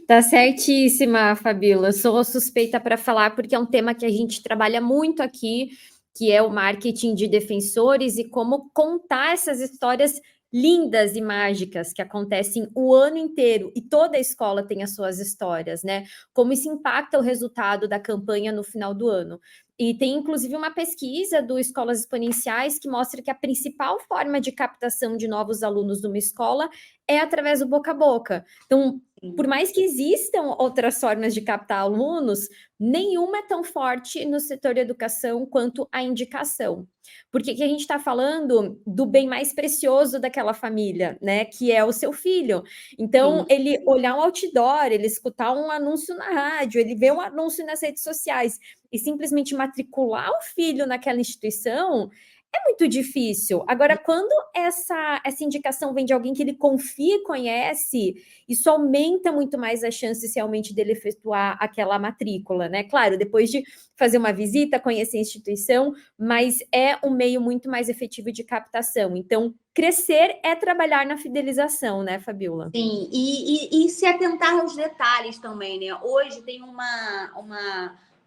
Tá certíssima, Fabíola. Eu sou suspeita para falar porque é um tema que a gente trabalha muito aqui, que é o marketing de defensores e como contar essas histórias lindas e mágicas que acontecem o ano inteiro e toda a escola tem as suas histórias, né? Como isso impacta o resultado da campanha no final do ano. E tem inclusive uma pesquisa do Escolas Exponenciais que mostra que a principal forma de captação de novos alunos de uma escola é através do boca a boca. Então, por mais que existam outras formas de captar alunos, nenhuma é tão forte no setor de educação quanto a indicação. Porque aqui a gente está falando do bem mais precioso daquela família, né? Que é o seu filho. Então, ele olhar um outdoor, ele escutar um anúncio na rádio, ele ver um anúncio nas redes sociais e simplesmente matricular o filho naquela instituição, é muito difícil. Agora, quando essa indicação vem de alguém que ele confia e conhece, isso aumenta muito mais as chances realmente dele efetuar aquela matrícula, né? Claro, depois de fazer uma visita, conhecer a instituição, mas é um meio muito mais efetivo de captação. Então, crescer é trabalhar na fidelização, né, Fabiola? Sim, e se atentar aos detalhes também, né? Hoje tem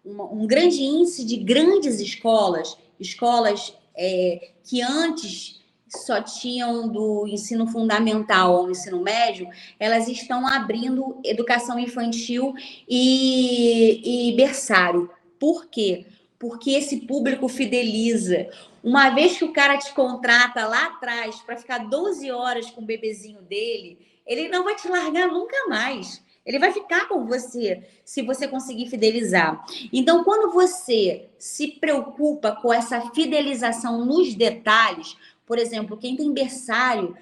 um grande índice de grandes escolas que antes só tinham do ensino fundamental ao ensino médio, elas estão abrindo educação infantil e berçário. Por quê? Porque esse público fideliza. Uma vez que o cara te contrata lá atrás para ficar 12 horas com o bebezinho dele, ele não vai te largar nunca mais. Ele vai ficar com você se você conseguir fidelizar. Então, quando você se preocupa com essa fidelização nos detalhes, por exemplo, quem tem berçário,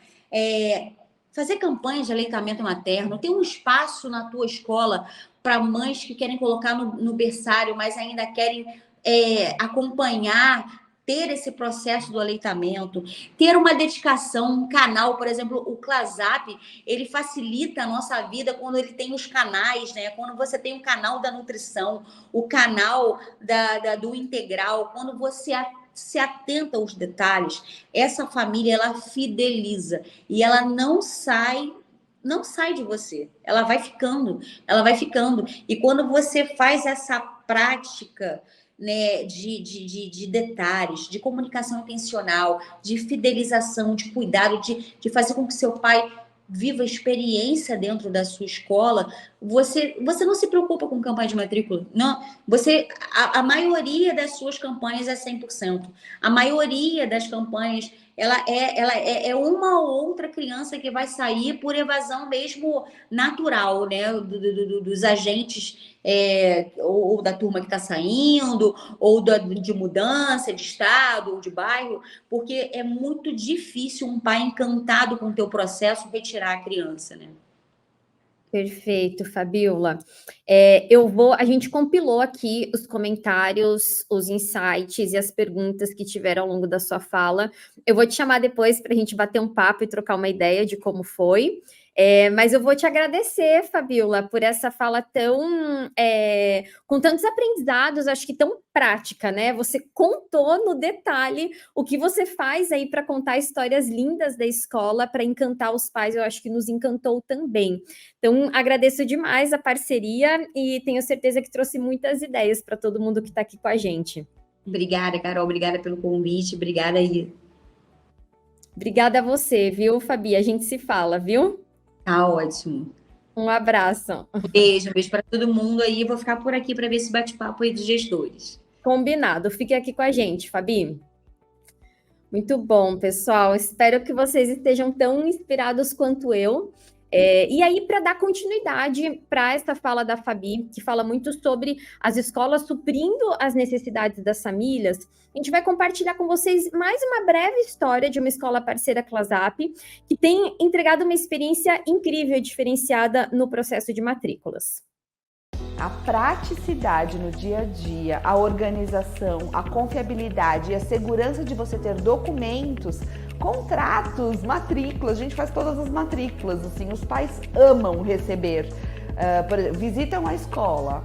fazer campanha de aleitamento materno, ter um espaço na tua escola para mães que querem colocar no berçário, mas ainda querem acompanhar, ter esse processo do aleitamento, ter uma dedicação, um canal, por exemplo, o Clasap, ele facilita a nossa vida quando ele tem os canais, né? Quando você tem o canal da nutrição, o canal do integral, quando você se atenta aos detalhes, essa família, ela fideliza e ela não sai de você, ela vai ficando. E quando você faz essa prática, né, de detalhes, de comunicação intencional, de fidelização, de cuidado, de fazer com que seu pai viva a experiência dentro da sua escola, você não se preocupa com campanha de matrícula. Não, a maioria das suas campanhas é 100%. A maioria das campanhas ela é uma ou outra criança que vai sair por evasão mesmo natural, né? Dos agentes, ou da turma que está saindo, ou de mudança de estado ou de bairro, porque é muito difícil um pai encantado com o teu processo retirar a criança, né? Perfeito, Fabiola. A gente compilou aqui os comentários, os insights e as perguntas que tiveram ao longo da sua fala. Eu vou te chamar depois para a gente bater um papo e trocar uma ideia de como foi. Mas eu vou te agradecer, Fabiola, por essa fala com tantos aprendizados, acho que tão prática, né? Você contou no detalhe o que você faz aí para contar histórias lindas da escola, para encantar os pais, eu acho que nos encantou também. Então, agradeço demais a parceria e tenho certeza que trouxe muitas ideias para todo mundo que está aqui com a gente. Obrigada, Carol. Obrigada pelo convite. Obrigada aí. Obrigada a você, viu, Fabi? A gente se fala, viu? Tá ótimo. Um abraço. Um beijo para todo mundo aí. Vou ficar por aqui para ver esse bate-papo aí dos gestores. Combinado. Fique aqui com a gente, Fabi. Muito bom, pessoal. Espero que vocês estejam tão inspirados quanto eu. E aí, para dar continuidade para essa fala da Fabi, que fala muito sobre as escolas suprindo as necessidades das famílias, a gente vai compartilhar com vocês mais uma breve história de uma escola parceira Clasap, que tem entregado uma experiência incrível e diferenciada no processo de matrículas. A praticidade no dia a dia, a organização, a confiabilidade e a segurança de você ter documentos, contratos, matrículas, a gente faz todas as matrículas, assim, os pais amam receber, por exemplo, visitam a escola,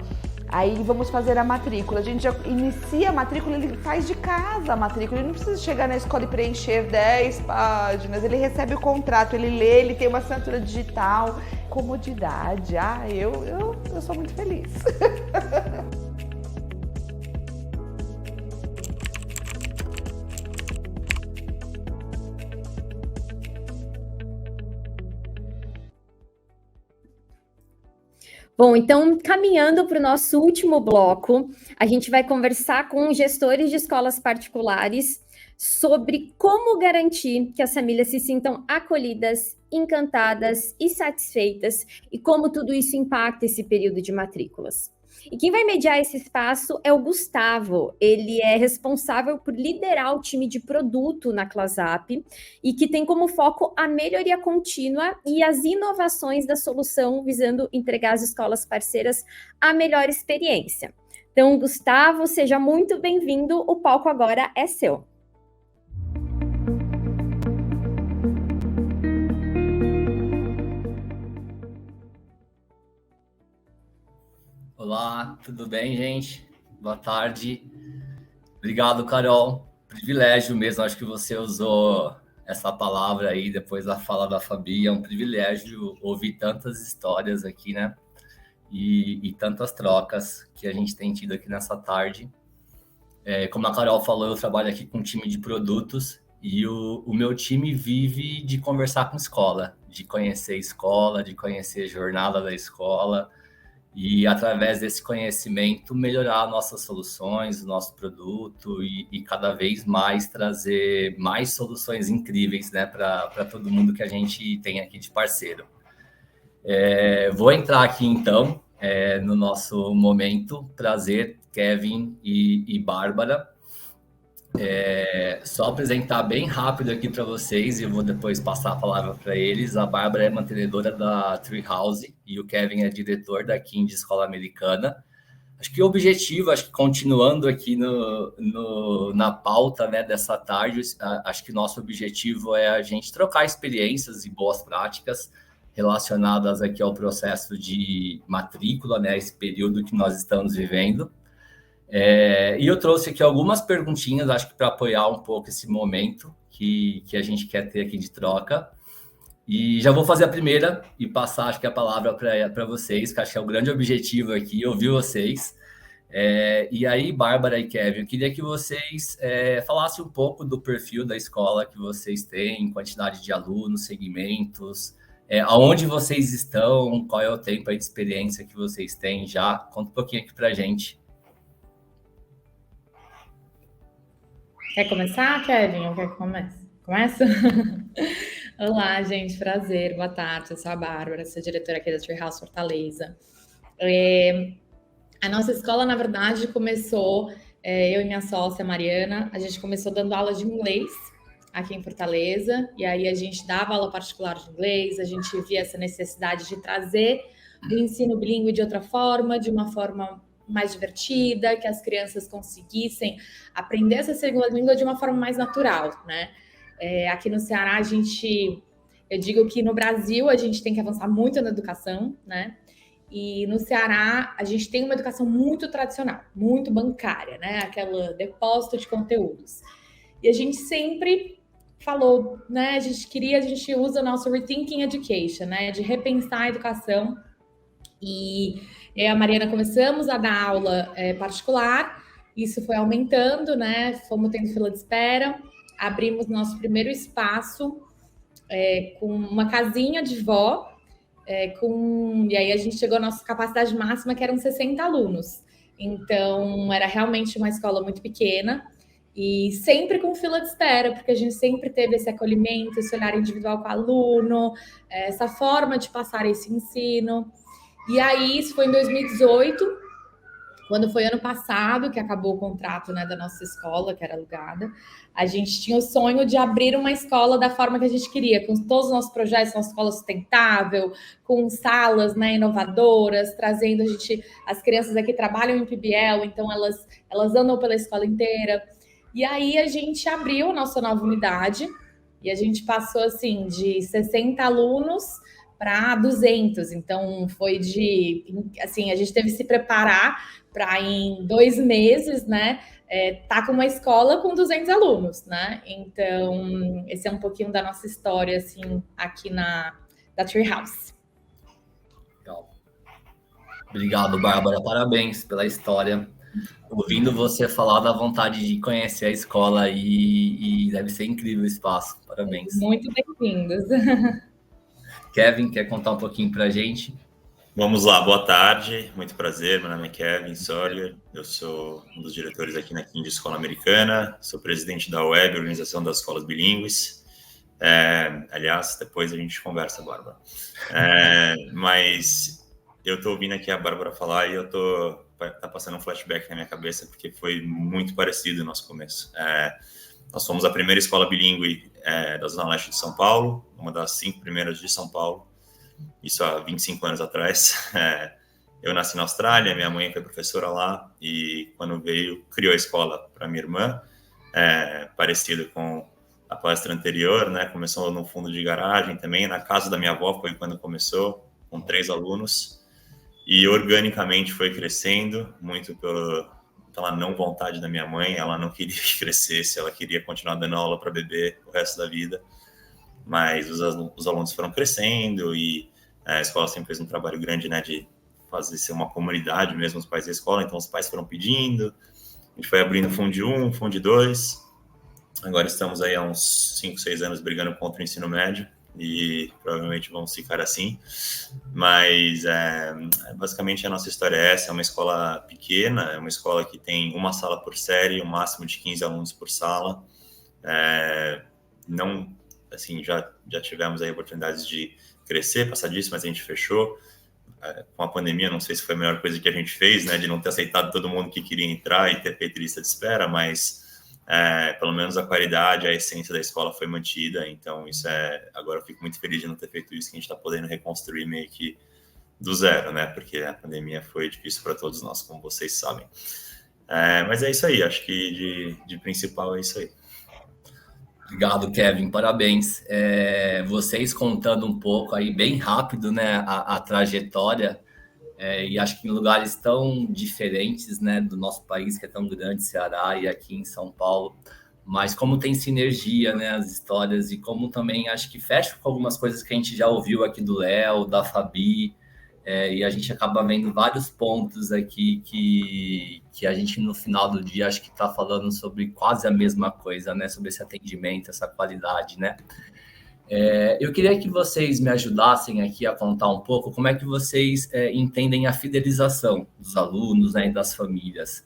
aí vamos fazer a matrícula, a gente já inicia a matrícula, ele faz de casa a matrícula, ele não precisa chegar na escola e preencher 10 páginas, ele recebe o contrato, ele lê, ele tem uma assinatura digital, comodidade, eu sou muito feliz. Bom, então, caminhando para o nosso último bloco, a gente vai conversar com gestores de escolas particulares sobre como garantir que as famílias se sintam acolhidas, encantadas e satisfeitas e como tudo isso impacta esse período de matrículas. E quem vai mediar esse espaço é o Gustavo. Ele é responsável por liderar o time de produto na Clasap e que tem como foco a melhoria contínua e as inovações da solução, visando entregar às escolas parceiras a melhor experiência. Então, Gustavo, seja muito bem-vindo. O palco agora é seu. Olá, tudo bem, gente? Boa tarde. Obrigado, Carol. Privilégio mesmo, acho que você usou essa palavra aí depois da fala da Fabi. É um privilégio ouvir tantas histórias aqui, né? E tantas trocas que a gente tem tido aqui nessa tarde. Como a Carol falou, eu trabalho aqui com um time de produtos e o meu time vive de conversar com escola, de conhecer escola, de conhecer a jornada da escola, e através desse conhecimento melhorar nossas soluções, o nosso produto e cada vez mais trazer mais soluções incríveis, né, para todo mundo que a gente tem aqui de parceiro. Vou entrar aqui então no nosso momento. Prazer, Kevin e Bárbara. Só apresentar bem rápido aqui para vocês e eu vou depois passar a palavra para eles. A Bárbara é mantenedora da Treehouse e o Kevin é diretor da Kind Escola Americana. Acho que o objetivo, continuando aqui na pauta, né, dessa tarde, acho que nosso objetivo é a gente trocar experiências e boas práticas relacionadas aqui ao processo de matrícula, né, esse período que nós estamos vivendo. E eu trouxe aqui algumas perguntinhas, acho que para apoiar um pouco esse momento que a gente quer ter aqui de troca. E já vou fazer a primeira e passar, acho que a palavra para vocês, que acho que é o grande objetivo aqui, ouvir vocês. E aí, Bárbara e Kevin, eu queria que vocês falassem um pouco do perfil da escola que vocês têm, quantidade de alunos, segmentos, aonde vocês estão, qual é o tempo aí de experiência que vocês têm já. Conta um pouquinho aqui para a gente. Quer começar, Kevin? Ou quer que comece? Começa? Olá, gente, prazer, boa tarde. Eu sou a Bárbara, sou diretora aqui da Treehouse Fortaleza. A nossa escola, na verdade, começou, eu e minha sócia Mariana, a gente começou dando aula de inglês aqui em Fortaleza, e aí a gente dava aula particular de inglês, a gente via essa necessidade de trazer o ensino bilíngue de outra forma, de uma forma mais divertida, que as crianças conseguissem aprender essa segunda língua de uma forma mais natural, né? Aqui no Ceará, a gente Eu digo que no Brasil a gente tem que avançar muito na educação, né? E no Ceará a gente tem uma educação muito tradicional, muito bancária, né? Aquela depósito de conteúdos. E a gente sempre falou, né? A gente usa o nosso Rethinking Education, né? De repensar a educação. E eu e a Mariana começamos a dar aula particular, isso foi aumentando, né? Fomos tendo fila de espera, abrimos nosso primeiro espaço com uma casinha de vó, e aí a gente chegou à nossa capacidade máxima, que eram 60 alunos. Então, era realmente uma escola muito pequena e sempre com fila de espera, porque a gente sempre teve esse acolhimento, esse olhar individual com o aluno, essa forma de passar esse ensino. E aí, isso foi em 2018, quando foi ano passado que acabou o contrato, né, da nossa escola, que era alugada. A gente tinha o sonho de abrir uma escola da forma que a gente queria, com todos os nossos projetos, uma escola sustentável, com salas, né, inovadoras, trazendo as crianças aqui trabalham em PBL, então elas andam pela escola inteira. E aí a gente abriu a nossa nova unidade e a gente passou assim de 60 alunos para 200. Então foi assim, a gente teve que se preparar para em 2 meses, né, tá com uma escola com 200 alunos, né? Então esse é um pouquinho da nossa história assim aqui da Tree House. Legal. Obrigado, Bárbara. Parabéns pela história. Ouvindo você falar da vontade de conhecer a escola e deve ser incrível o espaço. Parabéns. Muito bem-vindos. Kevin, quer contar um pouquinho para a gente? Vamos lá, boa tarde, muito prazer, meu nome é Kevin Sawyer, eu sou um dos diretores aqui na Kind Escola Americana, sou presidente da WEB, Organização das Escolas Bilíngues, aliás, depois a gente conversa, Bárbara, mas eu estou ouvindo aqui a Bárbara falar e tá passando um flashback na minha cabeça, porque foi muito parecido o nosso começo. Nós fomos a primeira escola bilíngue da Zona Leste de São Paulo, uma das 5 primeiras de São Paulo, isso há 25 anos atrás. Eu nasci na Austrália, minha mãe foi professora lá, e quando veio, criou a escola para minha irmã, parecido com a palestra anterior, né? Começou no fundo de garagem também, na casa da minha avó foi quando começou, com 3 alunos, e organicamente foi crescendo, muito pela não vontade da minha mãe, ela não queria que crescesse, ela queria continuar dando aula para bebê o resto da vida, mas os alunos foram crescendo e a escola sempre fez um trabalho grande, né, de fazer ser uma comunidade mesmo, os pais da escola, então os pais foram pedindo, a gente foi abrindo Fundi 1, Fundi 2, agora estamos aí há uns 5, 6 anos brigando contra o ensino médio e provavelmente vamos ficar assim, mas basicamente a nossa história é essa, é uma escola pequena, é uma escola que tem uma sala por série, um máximo de 15 alunos por sala, não, assim, já tivemos aí oportunidades de crescer, passar disso, mas a gente fechou, com a pandemia, não sei se foi a melhor coisa que a gente fez, né, de não ter aceitado todo mundo que queria entrar e ter feito lista de espera, mas pelo menos a qualidade, a essência da escola foi mantida, então isso agora eu fico muito feliz de não ter feito isso, que a gente está podendo reconstruir meio que do zero, né, porque a pandemia foi difícil para todos nós, como vocês sabem. Mas é isso aí, acho que de principal é isso aí. Obrigado, Kevin, parabéns. Vocês contando um pouco aí, bem rápido, né, a trajetória, e acho que em lugares tão diferentes, né, do nosso país, que é tão grande, Ceará, e aqui em São Paulo, mas como tem sinergia, né, as histórias, e como também acho que fecha com algumas coisas que a gente já ouviu aqui do Léo, da Fabi, e a gente acaba vendo vários pontos aqui que a gente, no final do dia, acho que está falando sobre quase a mesma coisa, né? Sobre esse atendimento, essa qualidade, né? Eu queria que vocês me ajudassem aqui a contar um pouco como é que vocês entendem a fidelização dos alunos, né, e das famílias.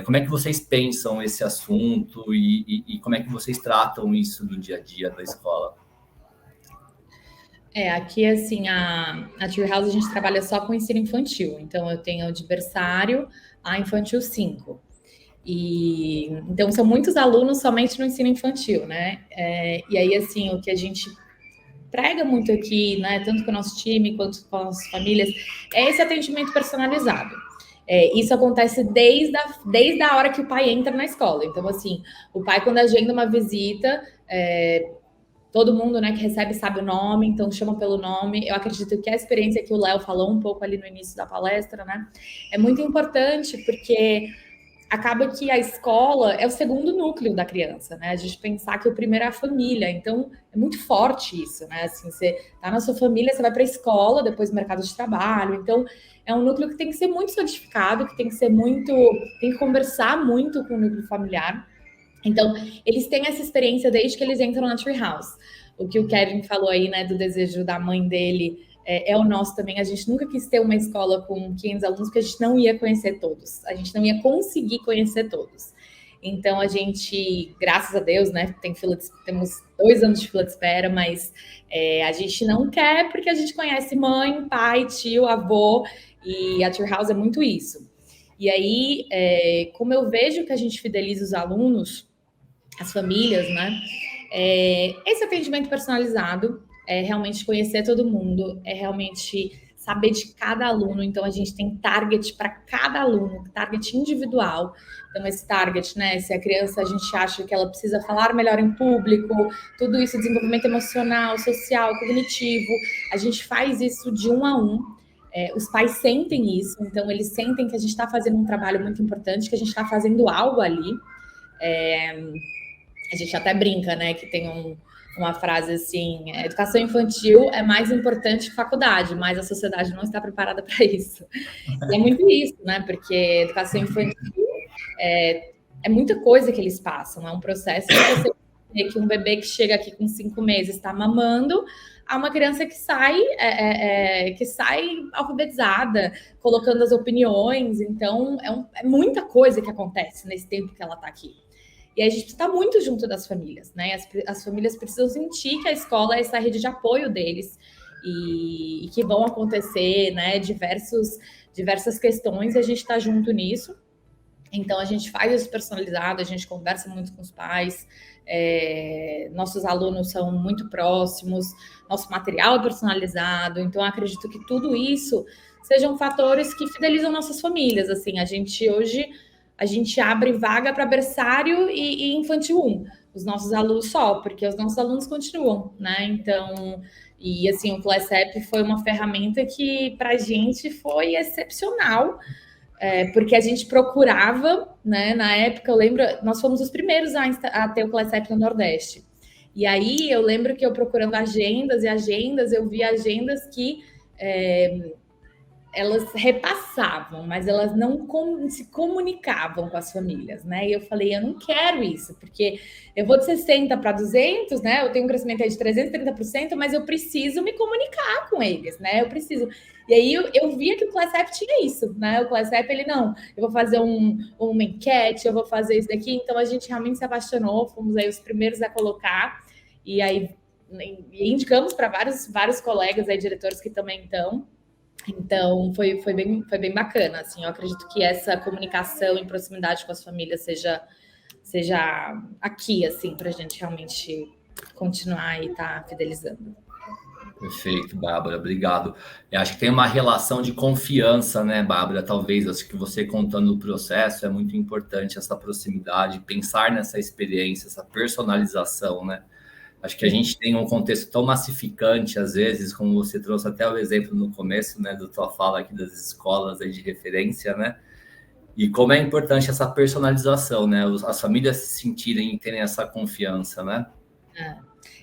Como é que vocês pensam esse assunto e como é que vocês tratam isso no dia a dia da escola? Aqui, assim, a Tree House a gente trabalha só com ensino infantil. Então, eu tenho de berçário a infantil 5. Então, são muitos alunos somente no ensino infantil, né? E aí, assim, o que a gente prega muito aqui, né, tanto com o nosso time quanto com as famílias, é esse atendimento personalizado. Isso acontece desde a hora que o pai entra na escola. Então, assim, o pai, quando agenda uma visita, todo mundo, né, que recebe sabe o nome, então chama pelo nome. Eu acredito que a experiência que o Léo falou um pouco ali no início da palestra, né, é muito importante, porque acaba que a escola é o segundo núcleo da criança, né? A gente pensar que o primeiro é a família, então é muito forte isso, né? Assim, você tá na sua família, você vai para a escola, depois mercado de trabalho, então é um núcleo que tem que ser muito solidificado, que tem que ser muito, tem que conversar muito com o núcleo familiar. Então, eles têm essa experiência desde que eles entram na Treehouse. O que o Kevin falou aí, né, do desejo da mãe dele, é o nosso também. A gente nunca quis ter uma escola com 500 alunos, porque a gente não ia conhecer todos. A gente não ia conseguir conhecer todos. Então, a gente, graças a Deus, né, temos 2 anos de fila de espera, mas a gente não quer, porque a gente conhece mãe, pai, tio, avô, e a Treehouse é muito isso. E aí, como eu vejo que a gente fideliza os alunos, as famílias, né? Esse atendimento personalizado é realmente conhecer todo mundo, é realmente saber de cada aluno. Então, a gente tem target para cada aluno, target individual. Então, esse target, né? Se a criança, a gente acha que ela precisa falar melhor em público, tudo isso, desenvolvimento emocional, social, cognitivo, a gente faz isso de 1 a 1. Os pais sentem isso, então eles sentem que a gente está fazendo um trabalho muito importante, que a gente está fazendo algo ali. A gente até brinca, né, que tem uma frase assim, educação infantil é mais importante que faculdade, mas a sociedade não está preparada para isso. E é muito isso, né, porque educação infantil é muita coisa que eles passam, é um processo que você vê que um bebê que chega aqui com 5 meses está mamando, a uma criança que sai alfabetizada, colocando as opiniões. Então, é muita coisa que acontece nesse tempo que ela está aqui. E a gente está muito junto das famílias, né? As famílias precisam sentir que a escola é essa rede de apoio deles e que vão acontecer, né, diversas questões, e a gente está junto nisso. Então, a gente faz isso personalizado, a gente conversa muito com os pais, nossos alunos são muito próximos, nosso material é personalizado. Então, acredito que tudo isso sejam fatores que fidelizam nossas famílias. Assim, a gente abre vaga para berçário e infantil 1, os nossos alunos só, porque os nossos alunos continuam, né? Então, e assim, o Class App foi uma ferramenta que para a gente foi excepcional, porque a gente procurava, né? Na época, eu lembro, nós fomos os primeiros a ter o Class App no Nordeste. E aí eu lembro que eu procurando agendas, eu vi agendas que elas repassavam, mas elas não se comunicavam com as famílias, né? E eu falei, eu não quero isso, porque eu vou de 60 para 200, né? Eu tenho um crescimento aí de 330%, mas eu preciso me comunicar com eles, né? Eu preciso. E aí eu via que o Class App tinha isso, né? O Class App, ele não, eu vou fazer uma enquete, eu vou fazer isso daqui. Então a gente realmente se apaixonou, fomos aí os primeiros a colocar, e aí indicamos para vários colegas aí, diretores que também estão. Então, foi bem bacana, assim. Eu acredito que essa comunicação em proximidade com as famílias seja aqui, assim, para a gente realmente continuar e estar fidelizando. Perfeito, Bárbara, obrigado. Eu acho que tem uma relação de confiança, né, Bárbara? Talvez, acho que você contando o processo é muito importante, essa proximidade, pensar nessa experiência, essa personalização, né? Acho que a gente tem um contexto tão massificante, às vezes, como você trouxe até o exemplo no começo, né, da tua fala aqui das escolas aí de referência, né? E como é importante essa personalização, né? As famílias se sentirem e terem essa confiança, né?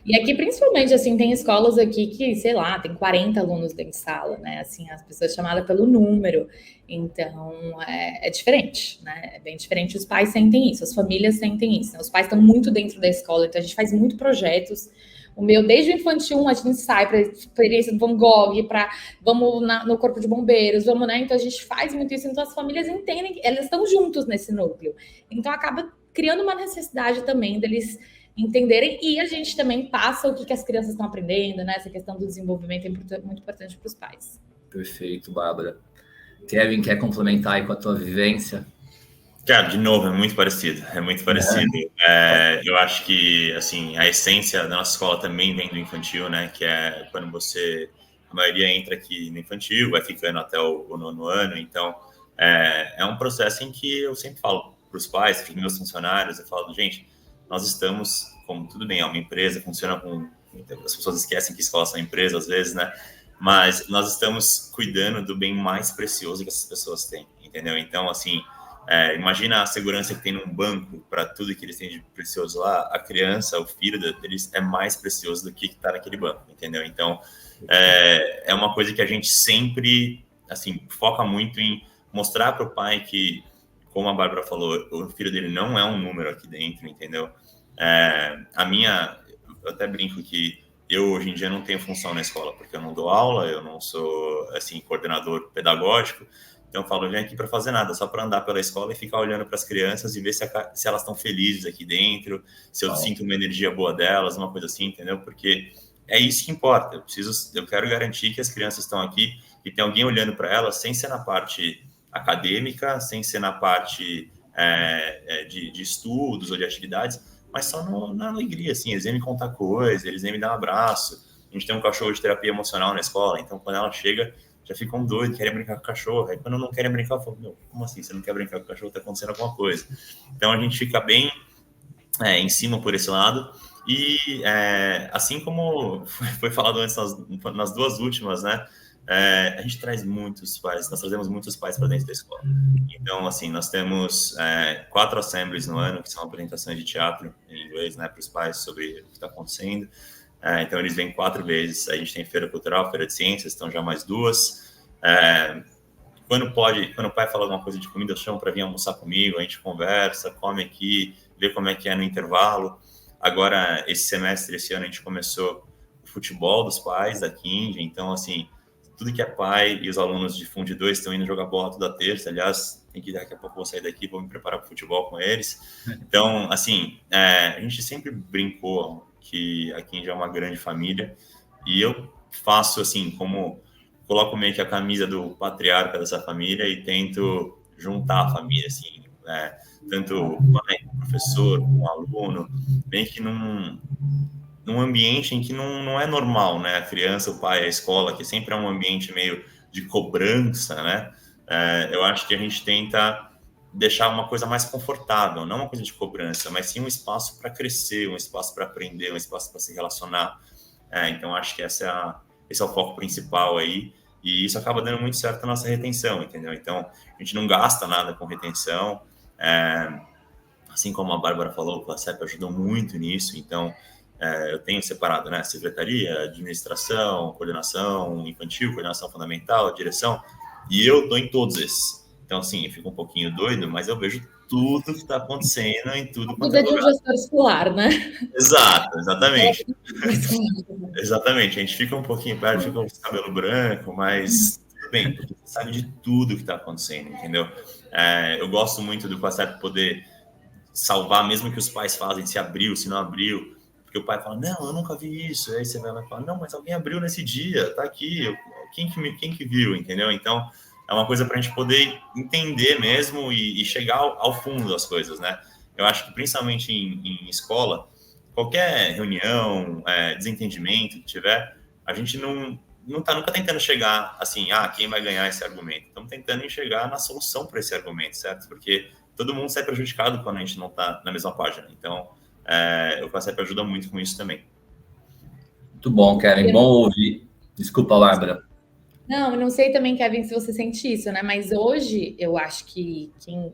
E aqui, principalmente, assim, tem escolas aqui que, sei lá, tem 40 alunos dentro de sala, né? Assim, as pessoas chamadas pelo número. Então, é diferente, né? É bem diferente. Os pais sentem isso, as famílias sentem isso, né? Os pais estão muito dentro da escola, então a gente faz muito projetos. O meu, desde o infantil 1, a gente sai para a experiência do Van Gogh, vamos no Corpo de Bombeiros, vamos, né? Então, a gente faz muito isso. Então, as famílias entendem que elas estão juntos nesse núcleo. Então, acaba criando uma necessidade também deles entenderem, e a gente também passa o que as crianças estão aprendendo, né? Essa questão do desenvolvimento é muito importante para os pais. Perfeito, Bárbara. Kevin, quer complementar aí com a tua vivência? Cara, de novo, é muito parecido. Eu acho que, assim, a essência da nossa escola também vem do infantil, né? Que é quando a maioria entra aqui no infantil, vai ficando até o 9º ano. Então, é um processo em que eu sempre falo para os pais, para os meus funcionários, eu falo, gente, nós estamos, como tudo bem, é uma empresa, funciona com as pessoas esquecem que escolas são empresas às vezes, né? Mas nós estamos cuidando do bem mais precioso que essas pessoas têm, entendeu? Então, assim, imagina a segurança que tem num banco para tudo que eles têm de precioso lá. A criança, o filho deles é mais precioso do que está naquele banco, entendeu? Então, é uma coisa que a gente sempre, assim, foca muito em mostrar para o pai que, como a Bárbara falou, o filho dele não é um número aqui dentro, entendeu? Eu até brinco que eu, hoje em dia, não tenho função na escola, porque eu não dou aula, eu não sou, assim, coordenador pedagógico. Então, eu falo, eu venho aqui para fazer nada, só para andar pela escola e ficar olhando para as crianças e ver se elas estão felizes aqui dentro, se eu sinto uma energia boa delas, uma coisa assim, entendeu? Porque é isso que importa. Eu quero garantir que as crianças estão aqui e tem alguém olhando para elas, sem ser na parte acadêmica, sem ser na parte de estudos ou de atividades, mas só na alegria, assim. Eles vêm me contar coisas, eles vêm me dar um abraço. A gente tem um cachorro de terapia emocional na escola, então quando ela chega, já ficam doidos, querem brincar com o cachorro. Aí quando não querem brincar, eu falo, meu, como assim? Você não quer brincar com o cachorro? Tá acontecendo alguma coisa. Então a gente fica bem em cima por esse lado. E assim como foi falado antes nas duas últimas, né? A gente traz muitos pais, nós trazemos muitos pais para dentro da escola. Então, assim, nós temos 4 assemblies no ano, que são apresentações de teatro em inglês, né, para os pais sobre o que está acontecendo. Então, eles vêm 4 vezes. A gente tem feira cultural, feira de ciências, então já mais 2. Quando o pai fala alguma coisa de comida, eu chamo para vir almoçar comigo, a gente conversa, come aqui, vê como é que é no intervalo. Agora, esse ano, a gente começou o futebol dos pais da Kind, então, assim, tudo que é pai e os alunos de Fundo 2 estão indo jogar bola toda terça. Aliás, daqui a pouco vou sair daqui, vou me preparar para o futebol com eles. Então, assim, a gente sempre brincou que a Kind é uma grande família, e eu faço, assim, coloco meio que a camisa do patriarca dessa família e tento juntar a família, assim, tanto o pai, o professor, o aluno, meio que num ambiente em que não é normal, né? A criança, o pai, a escola, que sempre é um ambiente meio de cobrança, né? Eu acho que a gente tenta deixar uma coisa mais confortável, não uma coisa de cobrança, mas sim um espaço para crescer, um espaço para aprender, um espaço para se relacionar. Então, acho que esse é o foco principal aí, e isso acaba dando muito certo na nossa retenção, entendeu? Então, a gente não gasta nada com retenção, assim como a Bárbara falou, o ClassEP ajudou muito nisso. Então, eu tenho separado, né, secretaria, administração, coordenação infantil, coordenação fundamental, direção, e eu estou em todos esses. Então, assim, eu fico um pouquinho doido, mas eu vejo tudo que está acontecendo em tudo quanto é Tudo é de um gestor escolar, né? Exato, exatamente. Exatamente, a gente fica um pouquinho perto, fica com o cabelo branco, mas tudo bem, porque você sabe de tudo que está acontecendo, entendeu? Eu gosto muito do ClassEP poder salvar, mesmo que os pais fazem, se abriu, se não abriu, porque o pai fala, não, eu nunca vi isso, aí você vai lá e fala, não, mas alguém abriu nesse dia, tá aqui, quem que viu, entendeu? Então, é uma coisa para a gente poder entender mesmo e chegar ao fundo das coisas, né? Eu acho que principalmente em escola, qualquer reunião, desentendimento que tiver, a gente não está nunca tentando chegar assim, quem vai ganhar esse argumento? Estamos tentando enxergar na solução para esse argumento, certo? Porque todo mundo sai prejudicado quando a gente não está na mesma página. Então, o ClassEP ajuda muito com isso também. Muito bom, Kevin. Bom ouvir. Desculpa, Bárbara. Não sei também, Kevin, se você sente isso, né? Mas hoje, eu acho que quem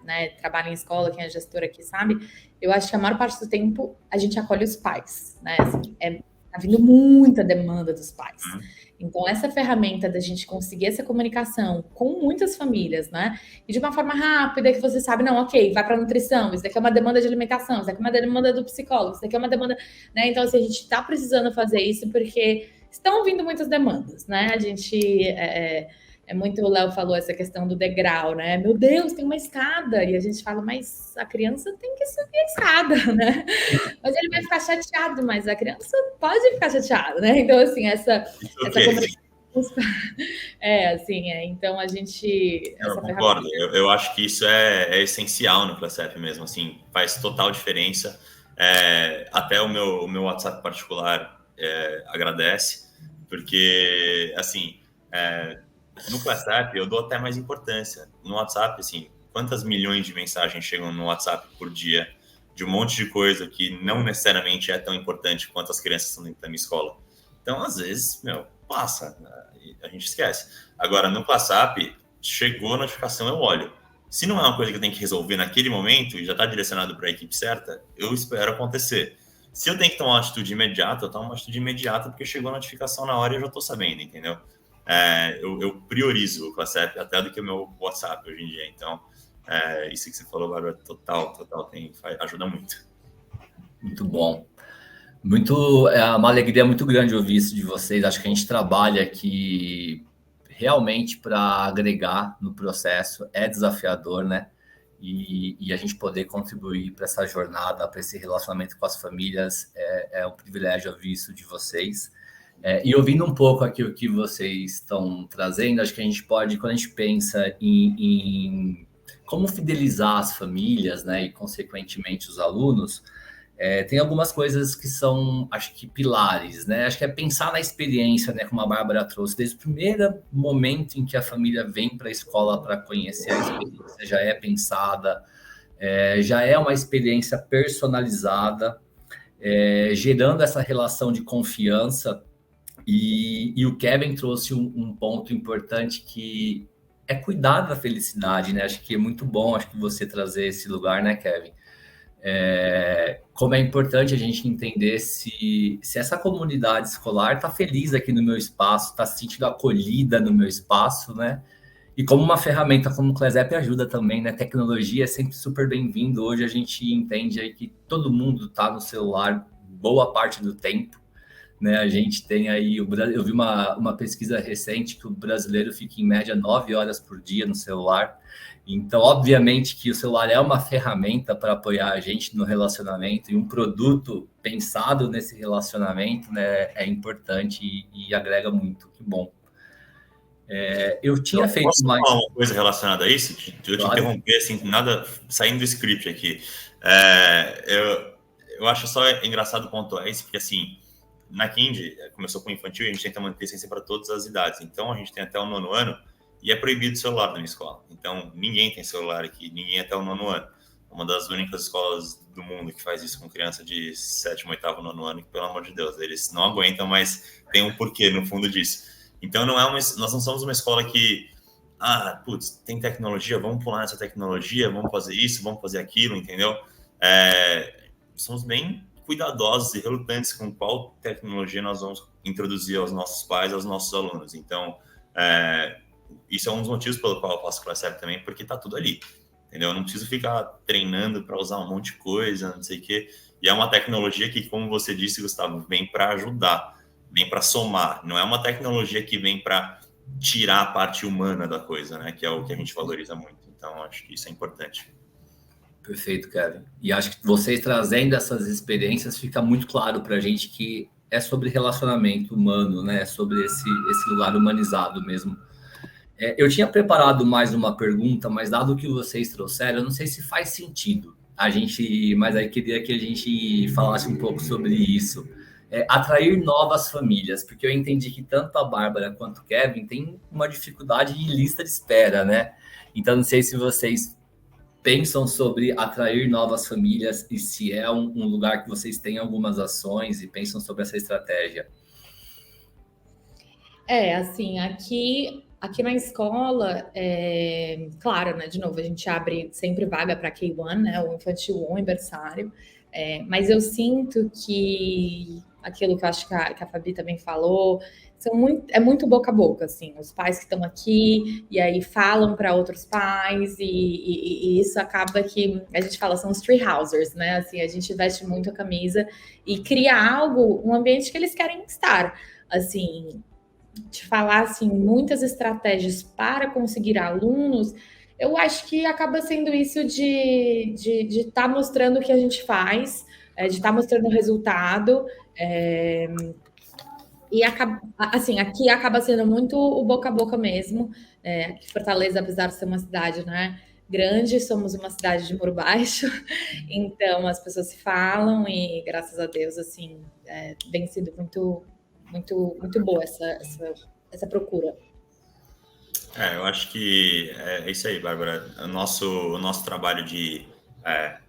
né, trabalha em escola, quem é gestor aqui, sabe? Eu acho que a maior parte do tempo a gente acolhe os pais, né? Assim, tá vindo muita demanda dos pais. Então, essa ferramenta da gente conseguir essa comunicação com muitas famílias, né? E de uma forma rápida, que você sabe, não, ok, vai para nutrição, isso daqui é uma demanda de alimentação, isso daqui é uma demanda do psicólogo, isso daqui é uma demanda, né? Então, assim, a gente tá precisando fazer isso porque estão vindo muitas demandas, né? A gente muito, o Léo falou essa questão do degrau, né? Meu Deus, tem uma escada. E a gente fala, mas a criança tem que subir a escada, né? Mas ele vai ficar chateado, mas a criança pode ficar chateada, né? Então, assim, essa comunicação... então a gente... Eu concordo. Eu acho que isso é essencial no ClassEP mesmo, assim, faz total diferença. Até o meu WhatsApp particular agradece, porque, assim, no ClassEP eu dou até mais importância. No WhatsApp, assim, quantas milhões de mensagens chegam no WhatsApp por dia? de um monte de coisa que não necessariamente é tão importante quanto as crianças estão dentro da minha escola. Então, às vezes, passa, né? A gente esquece. Agora, no ClassUp, chegou a notificação, eu olho. Se não é uma coisa que eu tenho que resolver naquele momento e já está direcionado para a equipe certa, eu espero acontecer. Se eu tenho que tomar uma atitude imediata, eu tomo uma atitude imediata porque chegou a notificação na hora e eu já estou sabendo, entendeu? Eu priorizo o ClassUp até do que o meu WhatsApp hoje em dia. Então, isso que você falou, Bárbara, total, ajuda muito. Muito bom. É uma alegria muito grande ouvir isso de vocês. Acho que a gente trabalha aqui realmente para agregar no processo. É desafiador, né? E a gente poder contribuir para essa jornada, para esse relacionamento com as famílias, é um privilégio ouvir isso de vocês. E ouvindo um pouco aqui o que vocês estão trazendo, acho que a gente pode, quando a gente pensa em como fidelizar as famílias, né, e consequentemente os alunos, tem algumas coisas que são, acho que, pilares, né? Acho que é pensar na experiência, né? Como a Bárbara trouxe, desde o primeiro momento em que a família vem para a escola para conhecer a experiência, já é pensada, já é uma experiência personalizada, gerando essa relação de confiança. E o Kevin trouxe um ponto importante que é cuidar da felicidade, né? Acho que é muito bom, acho que você trazer esse lugar, né, Kevin? Como é importante a gente entender se essa comunidade escolar está feliz aqui no meu espaço, está se sentindo acolhida no meu espaço, né? E como uma ferramenta como o ClassUp ajuda também, né? Tecnologia é sempre super bem-vindo. Hoje a gente entende aí que todo mundo está no celular boa parte do tempo, né? A gente tem aí, eu vi uma pesquisa recente que o brasileiro fica em média 9 horas por dia no celular. Então, obviamente que o celular é uma ferramenta para apoiar a gente no relacionamento e um produto pensado nesse relacionamento, né, é importante e agrega muito. Que bom. Eu tinha feito posso mais... falar uma coisa relacionada a isso? Eu te interromper, assim, nada saindo do script aqui. Eu acho só engraçado pontuar isso, porque, assim, na Kind, começou com o infantil e a gente tenta manter ciência para todas as idades. Então, a gente tem até o 9º ano e é proibido o celular na minha escola. Então, ninguém tem celular aqui, ninguém até o 9º ano. Uma das únicas escolas do mundo que faz isso com criança de 7º, 8º, 9º ano, que, pelo amor de Deus, eles não aguentam, mas tem um porquê no fundo disso. Então, nós não somos uma escola que, tem tecnologia, vamos pular nessa tecnologia, vamos fazer isso, vamos fazer aquilo, entendeu? Somos bem cuidadosos e relutantes com qual tecnologia nós vamos introduzir aos nossos pais, aos nossos alunos. Então, isso é um dos motivos pelo qual eu faço ClassUp também, porque tá tudo ali, entendeu? Eu não preciso ficar treinando para usar um monte de coisa, não sei o quê. E é uma tecnologia que, como você disse, Gustavo, vem para ajudar, vem para somar. Não é uma tecnologia que vem para tirar a parte humana da coisa, né? Que é o que a gente valoriza muito. Então, acho que isso é importante. Perfeito, Kevin. E acho que vocês trazendo essas experiências, fica muito claro para a gente que é sobre relacionamento humano, né? É sobre esse lugar humanizado mesmo. Eu tinha preparado mais uma pergunta, mas dado o que vocês trouxeram, eu não sei se faz sentido mas aí queria que a gente falasse um pouco sobre isso. Atrair novas famílias, porque eu entendi que tanto a Bárbara quanto o Kevin têm uma dificuldade de lista de espera, né? Então, não sei se vocês pensam sobre atrair novas famílias e se é um lugar que vocês têm algumas ações e pensam sobre essa estratégia. Assim, aqui na escola, claro, né, de novo, a gente abre sempre vaga para K1, né, o infantil 1, berçário, mas eu sinto que aquilo que eu acho que a Fabi também falou, é muito boca a boca, assim, os pais que estão aqui, e aí falam para outros pais, e isso acaba que, a gente fala, são os treehousers, né, assim, a gente veste muito a camisa e cria um ambiente que eles querem estar, assim, de falar, assim, muitas estratégias para conseguir alunos, eu acho que acaba sendo isso de estar mostrando o que a gente faz, de estar mostrando o resultado, e assim, aqui acaba sendo muito o boca a boca mesmo. Fortaleza, apesar de ser uma cidade, né, grande, somos uma cidade de muro baixo, então as pessoas se falam e, graças a Deus, assim, vem sido muito, muito, muito boa essa procura. Eu acho que é isso aí, Bárbara. O nosso trabalho de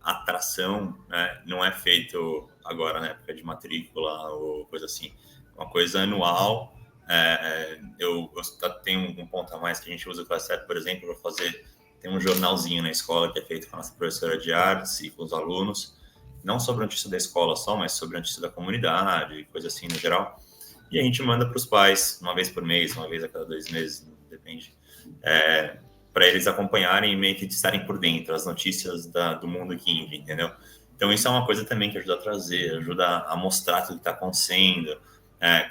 atração, né, não é feito agora na época de matrícula ou coisa assim. É uma coisa anual. Eu tenho um ponto a mais que a gente usa o ClassUp, por exemplo, para fazer. Tem um jornalzinho na escola que é feito com a nossa professora de artes e com os alunos, não sobre a notícia da escola só, mas sobre a notícia da comunidade, coisa assim no geral. E a gente manda para os pais, uma vez por mês, uma vez a cada 2 meses, depende, para eles acompanharem e meio que estarem por dentro, as notícias do mundo Kinvi, entendeu? Então isso é uma coisa também que ajuda a trazer, ajuda a mostrar tudo que está acontecendo.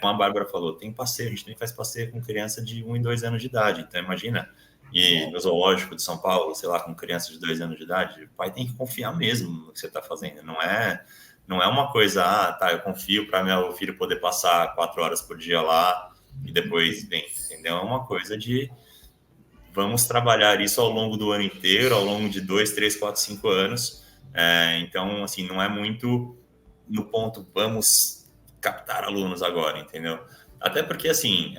Como a Bárbara falou, tem passeio, a gente também faz passeio com criança de 1 e 2 anos de idade, então imagina, e no zoológico de São Paulo, sei lá, com criança de 2 anos de idade, o pai tem que confiar mesmo no que você está fazendo, não é uma coisa, eu confio para meu filho poder passar 4 horas por dia lá e depois vem, entendeu? É uma coisa de vamos trabalhar isso ao longo do ano inteiro, ao longo de 2, 3, 4, 5 anos. Então, assim, não é muito no ponto, vamos captar alunos agora, entendeu? Até porque, assim,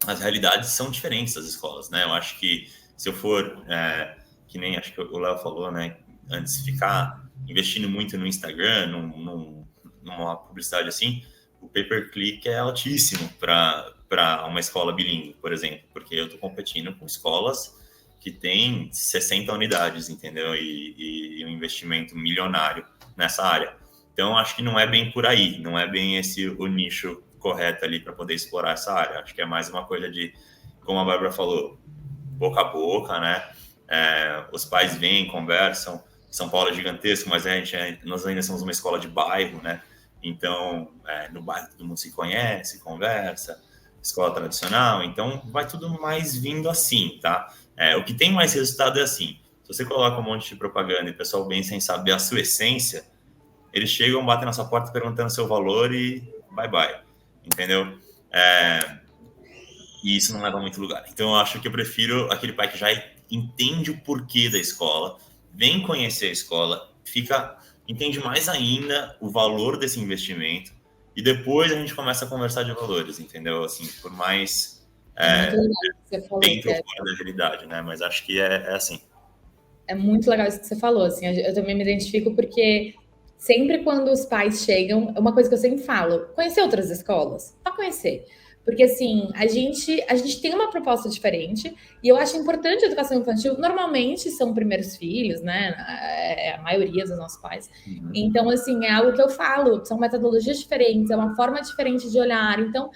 as realidades são diferentes das escolas, né? Eu acho que se eu for, que nem acho que o Léo falou, né? Antes, ficar investindo muito no Instagram, numa publicidade assim, o pay-per-click é altíssimo para uma escola bilíngue, por exemplo, porque eu estou competindo com escolas que têm 60 unidades, entendeu? E um investimento milionário nessa área. Então, acho que não é bem por aí, não é bem esse o nicho correto ali para poder explorar essa área. Acho que é mais uma coisa de, como a Bárbara falou, boca a boca, né? Os pais vêm, conversam. São Paulo é gigantesco, mas nós ainda somos uma escola de bairro, né? Então, no bairro todo mundo se conhece, conversa, escola tradicional, então vai tudo mais vindo assim, tá? O que tem mais resultado é assim, se você coloca um monte de propaganda e o pessoal vem sem saber a sua essência, eles chegam, batem na sua porta perguntando seu valor e bye, entendeu? E isso não leva a muito lugar. Então, eu acho que eu prefiro aquele pai que já entende o porquê da escola, vem conhecer a escola, entende mais ainda o valor desse investimento e depois a gente começa a conversar de valores, entendeu? Assim, por mais dentro ou fora da realidade, né? Mas acho que é assim. É muito legal isso que você falou, assim, eu também me identifico porque sempre quando os pais chegam, é uma coisa que eu sempre falo, conhecer outras escolas, para conhecer. Porque, assim, a gente tem uma proposta diferente e eu acho importante a educação infantil. Normalmente são primeiros filhos, né? A maioria dos nossos pais. Então, assim, é algo que eu falo. São metodologias diferentes, é uma forma diferente de olhar. Então,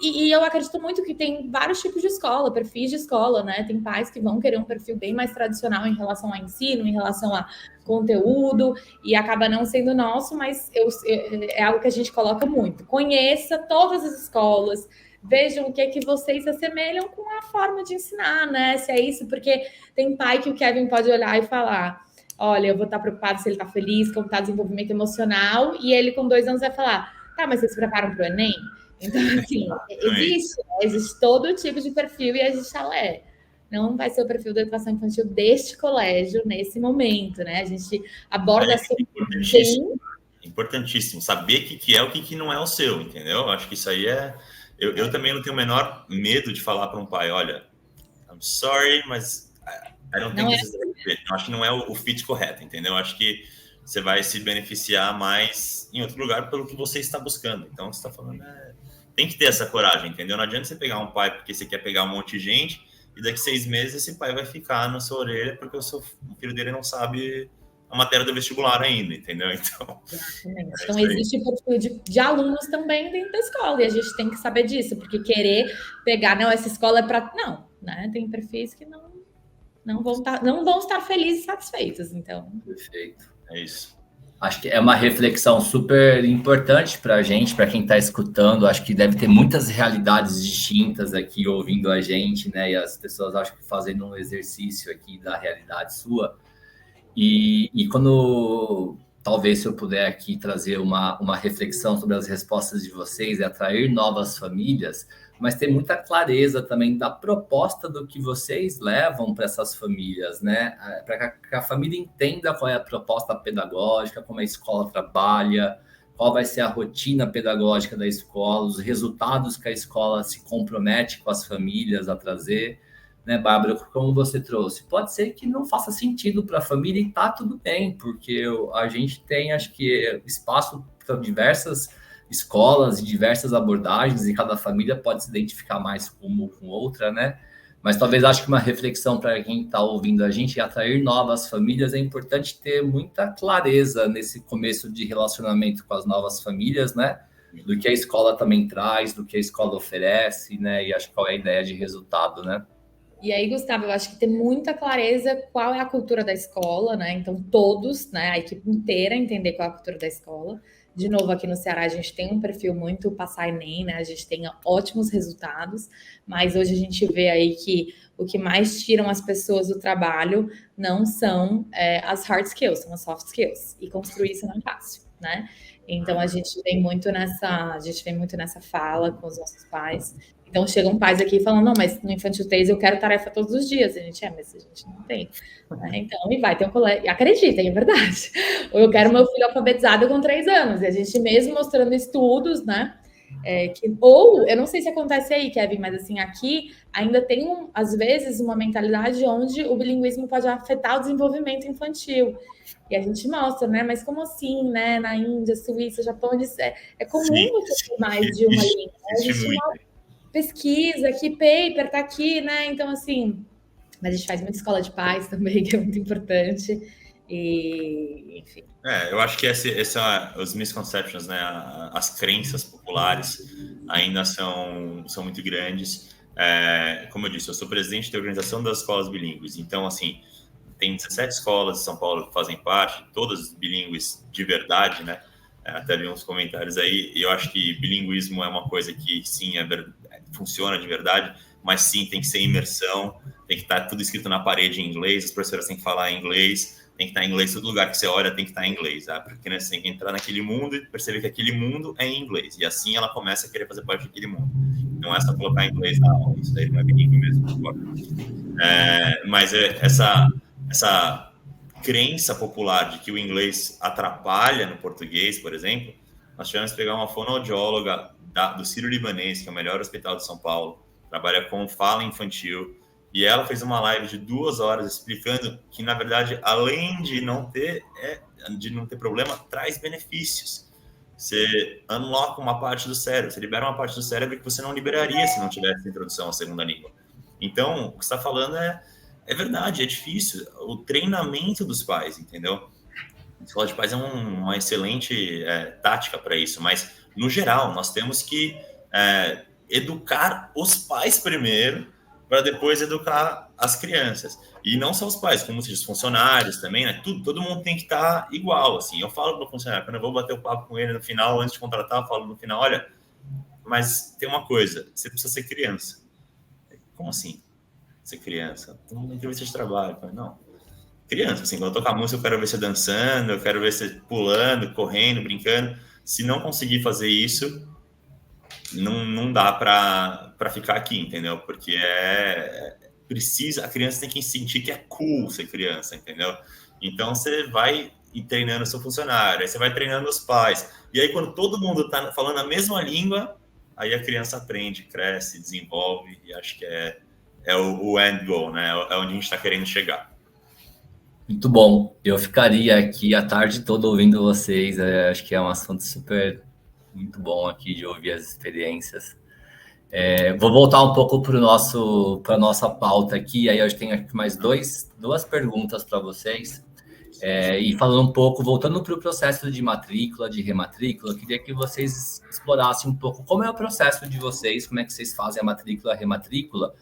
e eu acredito muito que tem vários tipos de escola, perfis de escola, né? Tem pais que vão querer um perfil bem mais tradicional em relação a ensino, em relação a conteúdo, e acaba não sendo nosso, mas é algo que a gente coloca muito. Conheça todas as escolas, vejam o que é que vocês se assemelham com a forma de ensinar, né? Se é isso, porque tem pai que o Kevin pode olhar e falar, olha, eu vou estar preocupado se ele está feliz, como está o desenvolvimento emocional, e ele com 2 anos vai falar, tá, mas vocês se preparam para o Enem? Então, assim, existe todo tipo de perfil e existe chalé. Não vai ser o perfil da educação infantil deste colégio nesse momento, né? A gente aborda importantíssimo saber o que é o que não é o seu, entendeu? Acho que isso aí eu também não tenho o menor medo de falar para um pai, olha, I'm sorry, mas I don't think this is the right fit. Eu acho que não é o fit correto, entendeu? Eu acho que você vai se beneficiar mais em outro lugar pelo que você está buscando. Então, você está falando, tem que ter essa coragem, entendeu? Não adianta você pegar um pai porque você quer pegar um monte de gente e daqui 6 meses esse pai vai ficar na sua orelha porque o filho dele não sabe a matéria do vestibular ainda, entendeu? Então, existe perfil de alunos também dentro da escola e a gente tem que saber disso, porque querer pegar, não, essa escola é para... Não, né? Tem perfis que não vão estar felizes e satisfeitos, então... Perfeito, é isso. Acho que é uma reflexão super importante para a gente, para quem está escutando. Acho que deve ter muitas realidades distintas aqui ouvindo a gente, né? E as pessoas, acho que fazendo um exercício aqui da realidade sua. E quando, talvez, se eu puder aqui trazer uma reflexão sobre as respostas de vocês e atrair novas famílias, mas ter muita clareza também da proposta do que vocês levam para essas famílias, né? Para que a família entenda qual é a proposta pedagógica, como a escola trabalha, qual vai ser a rotina pedagógica da escola, os resultados que a escola se compromete com as famílias a trazer, né, Bárbara, como você trouxe, pode ser que não faça sentido para a família e tá tudo bem, porque a gente tem, acho que, espaço para diversas escolas e diversas abordagens, e cada família pode se identificar mais com uma ou com outra, né? Mas talvez acho que uma reflexão para quem está ouvindo a gente e atrair novas famílias, é importante ter muita clareza nesse começo de relacionamento com as novas famílias, né? Do que a escola também traz, do que a escola oferece, né? E acho que qual é a ideia de resultado, né? E aí, Gustavo, eu acho que ter muita clareza qual é a cultura da escola, né? Então, todos, né, a equipe inteira entender qual é a cultura da escola. De novo, aqui no Ceará, a gente tem um perfil muito passar Enem, né? A gente tem ótimos resultados, mas hoje a gente vê aí que o que mais tiram as pessoas do trabalho não são as hard skills, são as soft skills. E construir isso não é fácil, né? Então, a gente vem muito nessa fala com os nossos pais. Então, chegam pais aqui falando, não, mas no Infantil 3 eu quero tarefa todos os dias. A gente, mas a gente não tem. Né? Então, e vai ter um colégio. Acreditem, é verdade. Ou eu quero meu filho alfabetizado com 3 anos. E a gente mesmo mostrando estudos, né? Ou, eu não sei se acontece aí, Kevin, mas assim, aqui ainda tem, às vezes, uma mentalidade onde o bilinguismo pode afetar o desenvolvimento infantil. E a gente mostra, né? Mas como assim, né? Na Índia, Suíça, Japão, é comum você ter mais de uma língua. A gente pesquisa, que paper tá aqui, né? Então, assim, mas a gente faz muita escola de pais também, que é muito importante. E, enfim. Eu acho que os misconceptions, né? As crenças populares ainda são muito grandes. Como eu disse, eu sou presidente da Organização das Escolas Bilíngues. Então, assim, tem 17 escolas de São Paulo que fazem parte, todas bilíngues de verdade, né? Até li uns comentários aí, e eu acho que bilinguismo é uma coisa que, sim, funciona de verdade, mas sim, tem que ser imersão, tem que estar tudo escrito na parede em inglês, as professoras têm que falar em inglês, tem que estar em inglês, todo lugar que você olha tem que estar em inglês, tá? Porque né, você tem que entrar naquele mundo e perceber que aquele mundo é em inglês, e assim ela começa a querer fazer parte daquele mundo. Não é só colocar inglês na aula, isso daí não é bilíngue mesmo. Mas essa crença popular de que o inglês atrapalha no português, por exemplo, nós tivemos que pegar uma fonoaudióloga do Sírio-Libanês, que é o melhor hospital de São Paulo, trabalha com fala infantil, e ela fez uma live de 2 horas explicando que, na verdade, além de não ter problema, traz benefícios. Você unlock uma parte do cérebro, você libera uma parte do cérebro que você não liberaria se não tivesse introdução à segunda língua. Então, o que você está falando é verdade, é difícil. O treinamento dos pais, entendeu? A escola de pais é uma excelente tática para isso, mas, no geral, nós temos que educar os pais primeiro, para depois educar as crianças. E não só os pais, como os funcionários também, né? Todo mundo tem que estar igual, assim. Eu falo para o funcionário, quando eu vou bater o papo com ele no final, antes de contratar, eu falo no final, olha, mas tem uma coisa, você precisa ser criança. Como assim? Ser criança? Uma entrevista de trabalho. Não. Criança, assim, quando eu tocar música, eu quero ver você dançando, eu quero ver você pulando, correndo, brincando. Se não conseguir fazer isso, não dá para ficar aqui, entendeu? Porque a criança tem que sentir que é cool ser criança, entendeu? Então, você vai treinando o seu funcionário, aí você vai treinando os pais. E aí, quando todo mundo tá falando a mesma língua, aí a criança aprende, cresce, desenvolve, e acho que é o end goal, né? É onde a gente está querendo chegar. Muito bom. Eu ficaria aqui a tarde toda ouvindo vocês. Acho que é um assunto muito bom aqui de ouvir as experiências. Vou voltar um pouco para a nossa pauta aqui. Aí eu tenho aqui mais duas perguntas para vocês. E falando um pouco, voltando para o processo de matrícula, de rematrícula, eu queria que vocês explorassem um pouco como é o processo de vocês, como é que vocês fazem a matrícula, a rematrícula,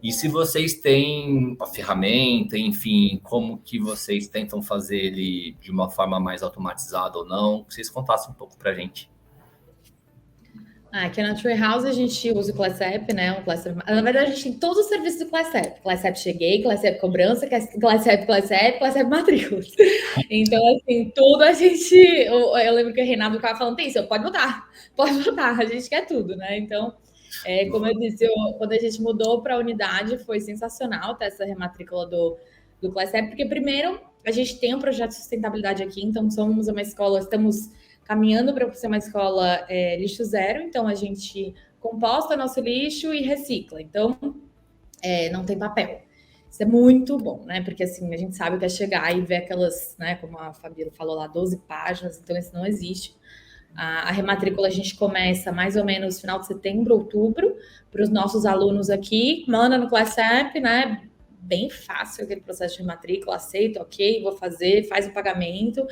e se vocês têm a ferramenta, enfim, como que vocês tentam fazer ele de uma forma mais automatizada ou não, que vocês contassem um pouco para a gente. Aqui na Treehouse a gente usa o ClassApp, né? Na verdade, a gente tem todos os serviços do ClassApp. ClassApp Cheguei, ClassApp Cobrança, ClassApp Matrículas. Então, assim, tudo a gente... Eu lembro que o Reinaldo ficava falando, tem isso, pode botar, a gente quer tudo, né? Então, como eu disse, quando a gente mudou para a unidade, foi sensacional ter essa rematrícula do ClassApp, porque primeiro, a gente tem um projeto de sustentabilidade aqui, então somos uma escola, estamos caminhando para ser uma escola lixo zero, então a gente composta nosso lixo e recicla. Então, não tem papel. Isso é muito bom, né? Porque assim, a gente sabe que é chegar e ver aquelas, né, como a Fabíola falou lá, 12 páginas, então isso não existe. A rematrícula a gente começa mais ou menos final de setembro, outubro, para os nossos alunos aqui, manda no ClassApp, né? Bem fácil aquele processo de rematrícula, aceito, ok, vou fazer, faz o pagamento.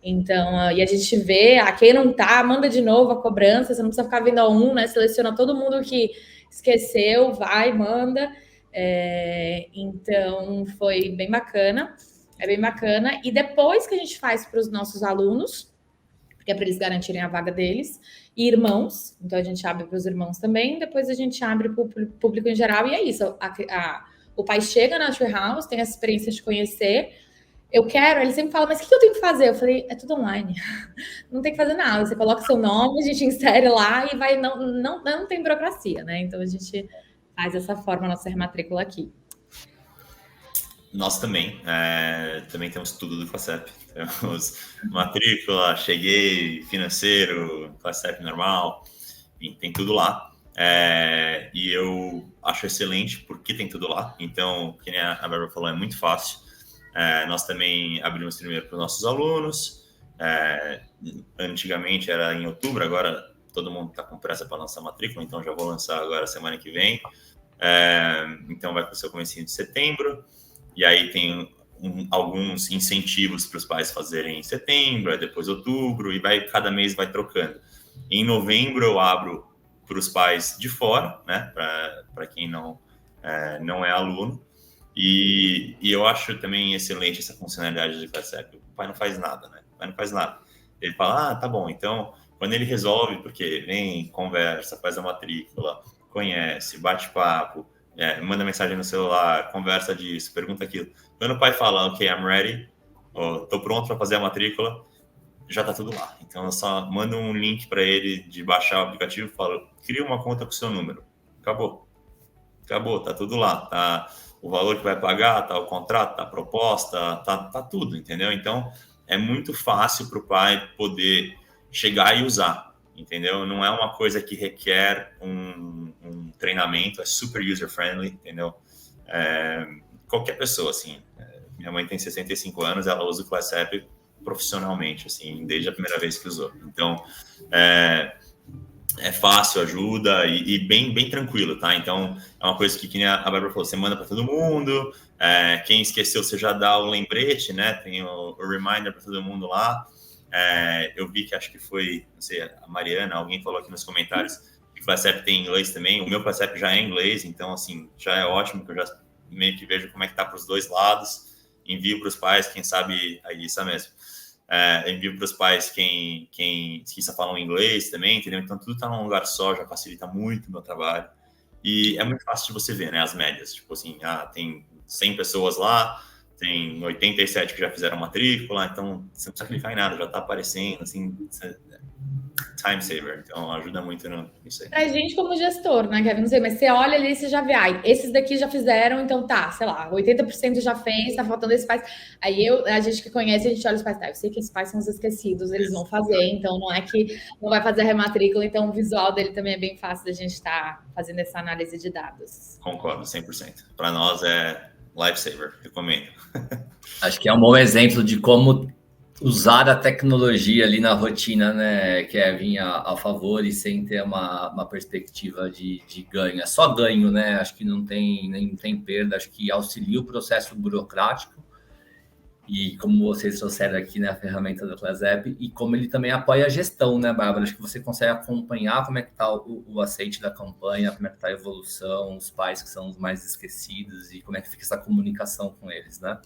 Então, e a gente vê, quem não tá, manda de novo a cobrança, você não precisa ficar vendo a um, né? Seleciona todo mundo que esqueceu, vai, manda. Então, foi bem bacana, é bem bacana. E depois que a gente faz para os nossos alunos, que é para eles garantirem a vaga deles, e irmãos, então a gente abre para os irmãos também, depois a gente abre para o público em geral, e é isso, o pai chega na Treehouse, tem essa experiência de conhecer, ele sempre fala, mas o que eu tenho que fazer? Eu falei, é tudo online, não tem que fazer nada, você coloca seu nome, a gente insere lá e vai, não tem burocracia, né? Então a gente faz dessa forma a nossa rematrícula aqui. Nós também temos tudo do ClassApp. Temos matrícula, cheguei, financeiro, ClassApp normal, enfim, tem tudo lá. E eu acho excelente porque tem tudo lá. Então, como a Bárbara falou, é muito fácil. Nós também abrimos primeiro para os nossos alunos. Antigamente era em outubro, agora todo mundo está com pressa para lançar matrícula, então já vou lançar agora semana que vem. Então vai ser o comecinho de setembro. E aí tem alguns incentivos para os pais fazerem em setembro, depois outubro, e cada mês vai trocando. Em novembro eu abro para os pais de fora, né, para quem não é aluno. E eu acho também excelente essa funcionalidade de ClassApp. O pai não faz nada, né? O pai não faz nada. Ele fala, tá bom, então, quando ele resolve, porque vem, conversa, faz a matrícula, conhece, bate papo, manda mensagem no celular, conversa disso, pergunta aquilo. Quando o pai fala, ok, I'm ready, tô pronto para fazer a matrícula, já tá tudo lá. Então, eu só mando um link para ele de baixar o aplicativo e falo, cria uma conta com o seu número. Acabou, tá tudo lá. Tá o valor que vai pagar, tá o contrato, tá a proposta, tá tudo, entendeu? Então, é muito fácil para o pai poder chegar e usar, entendeu? Não é uma coisa que requer um treinamento, é super user-friendly, entendeu? Qualquer pessoa, assim. Minha mãe tem 65 anos, ela usa o ClassApp profissionalmente, assim, desde a primeira vez que usou. Então, é fácil, ajuda e bem tranquilo, tá? Então, é uma coisa que nem a Bárbara falou, você manda para todo mundo, quem esqueceu, você já dá o lembrete, né? Tem o reminder para todo mundo lá. Eu vi que acho que foi, não sei, a Mariana, alguém falou aqui nos comentários que o ClassApp tem em inglês também. O meu ClassApp já é em inglês, então, assim, já é ótimo, que eu já meio que vejo como é que tá para os dois lados. Envio para os pais, quem sabe, aí isso mesmo. Envio para os pais quem só falam inglês também, entendeu? Então, tudo está num lugar só, já facilita muito o meu trabalho. E é muito fácil de você ver, né, as médias. Tipo assim, tem 100 pessoas lá, tem 87 que já fizeram matrícula, então você não precisa clicar em nada, já está aparecendo, assim, time saver, então ajuda muito nisso aí. Pra gente como gestor, né, Kevin? Não sei, mas você olha ali e você já vê, esses daqui já fizeram, então tá, sei lá, 80% já fez, tá faltando esses pais. Aí a gente que conhece, a gente olha os pais, eu sei que esses pais são os esquecidos, eles vão fazer, então não é que não vai fazer a rematrícula, então o visual dele também é bem fácil da gente estar fazendo essa análise de dados. Concordo, 100%. Para nós é lifesaver, recomendo. Acho que é um bom exemplo de como usar a tecnologia ali na rotina, né, Kevin, a favor e sem ter uma perspectiva de ganho. É só ganho, né? Acho que não tem perda, acho que auxilia o processo burocrático e como vocês trouxeram aqui, né, a ferramenta do ClassApp e como ele também apoia a gestão, né, Bárbara? Acho que você consegue acompanhar como é que está o aceite da campanha, como é que está a evolução, os pais que são os mais esquecidos e como é que fica essa comunicação com eles, né?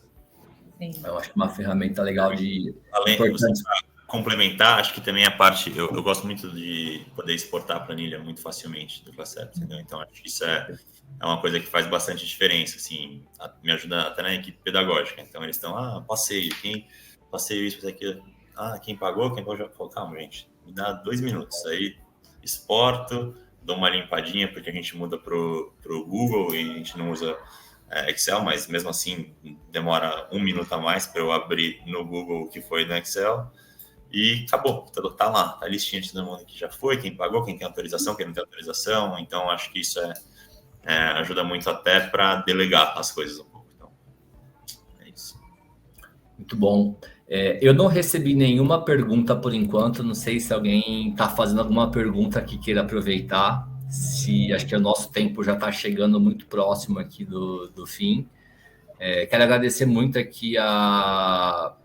Sim. Eu acho que uma ferramenta legal de... Além de complementar, acho que também a parte... Eu gosto muito de poder exportar a planilha muito facilmente do ClassApp, entendeu? Então, acho que isso é uma coisa que faz bastante diferença, assim, me ajuda até na equipe pedagógica. Então, eles estão, passeio, passeio isso, aquilo. Quem pagou, já falou, calma, gente, me dá 2 minutos. Aí, exporto, dou uma limpadinha, porque a gente muda pro Google e a gente não usa... Excel, mas mesmo assim demora 1 minuto a mais para eu abrir no Google o que foi no Excel e acabou, tá lá, tá a listinha de todo mundo que já foi, quem pagou, quem tem autorização, quem não tem autorização, então acho que isso ajuda muito até para delegar as coisas um pouco. Então, é isso. Muito bom. Eu não recebi nenhuma pergunta por enquanto. Não sei se alguém está fazendo alguma pergunta que queira aproveitar. Acho que o nosso tempo já está chegando muito próximo aqui do fim. Quero agradecer muito aqui a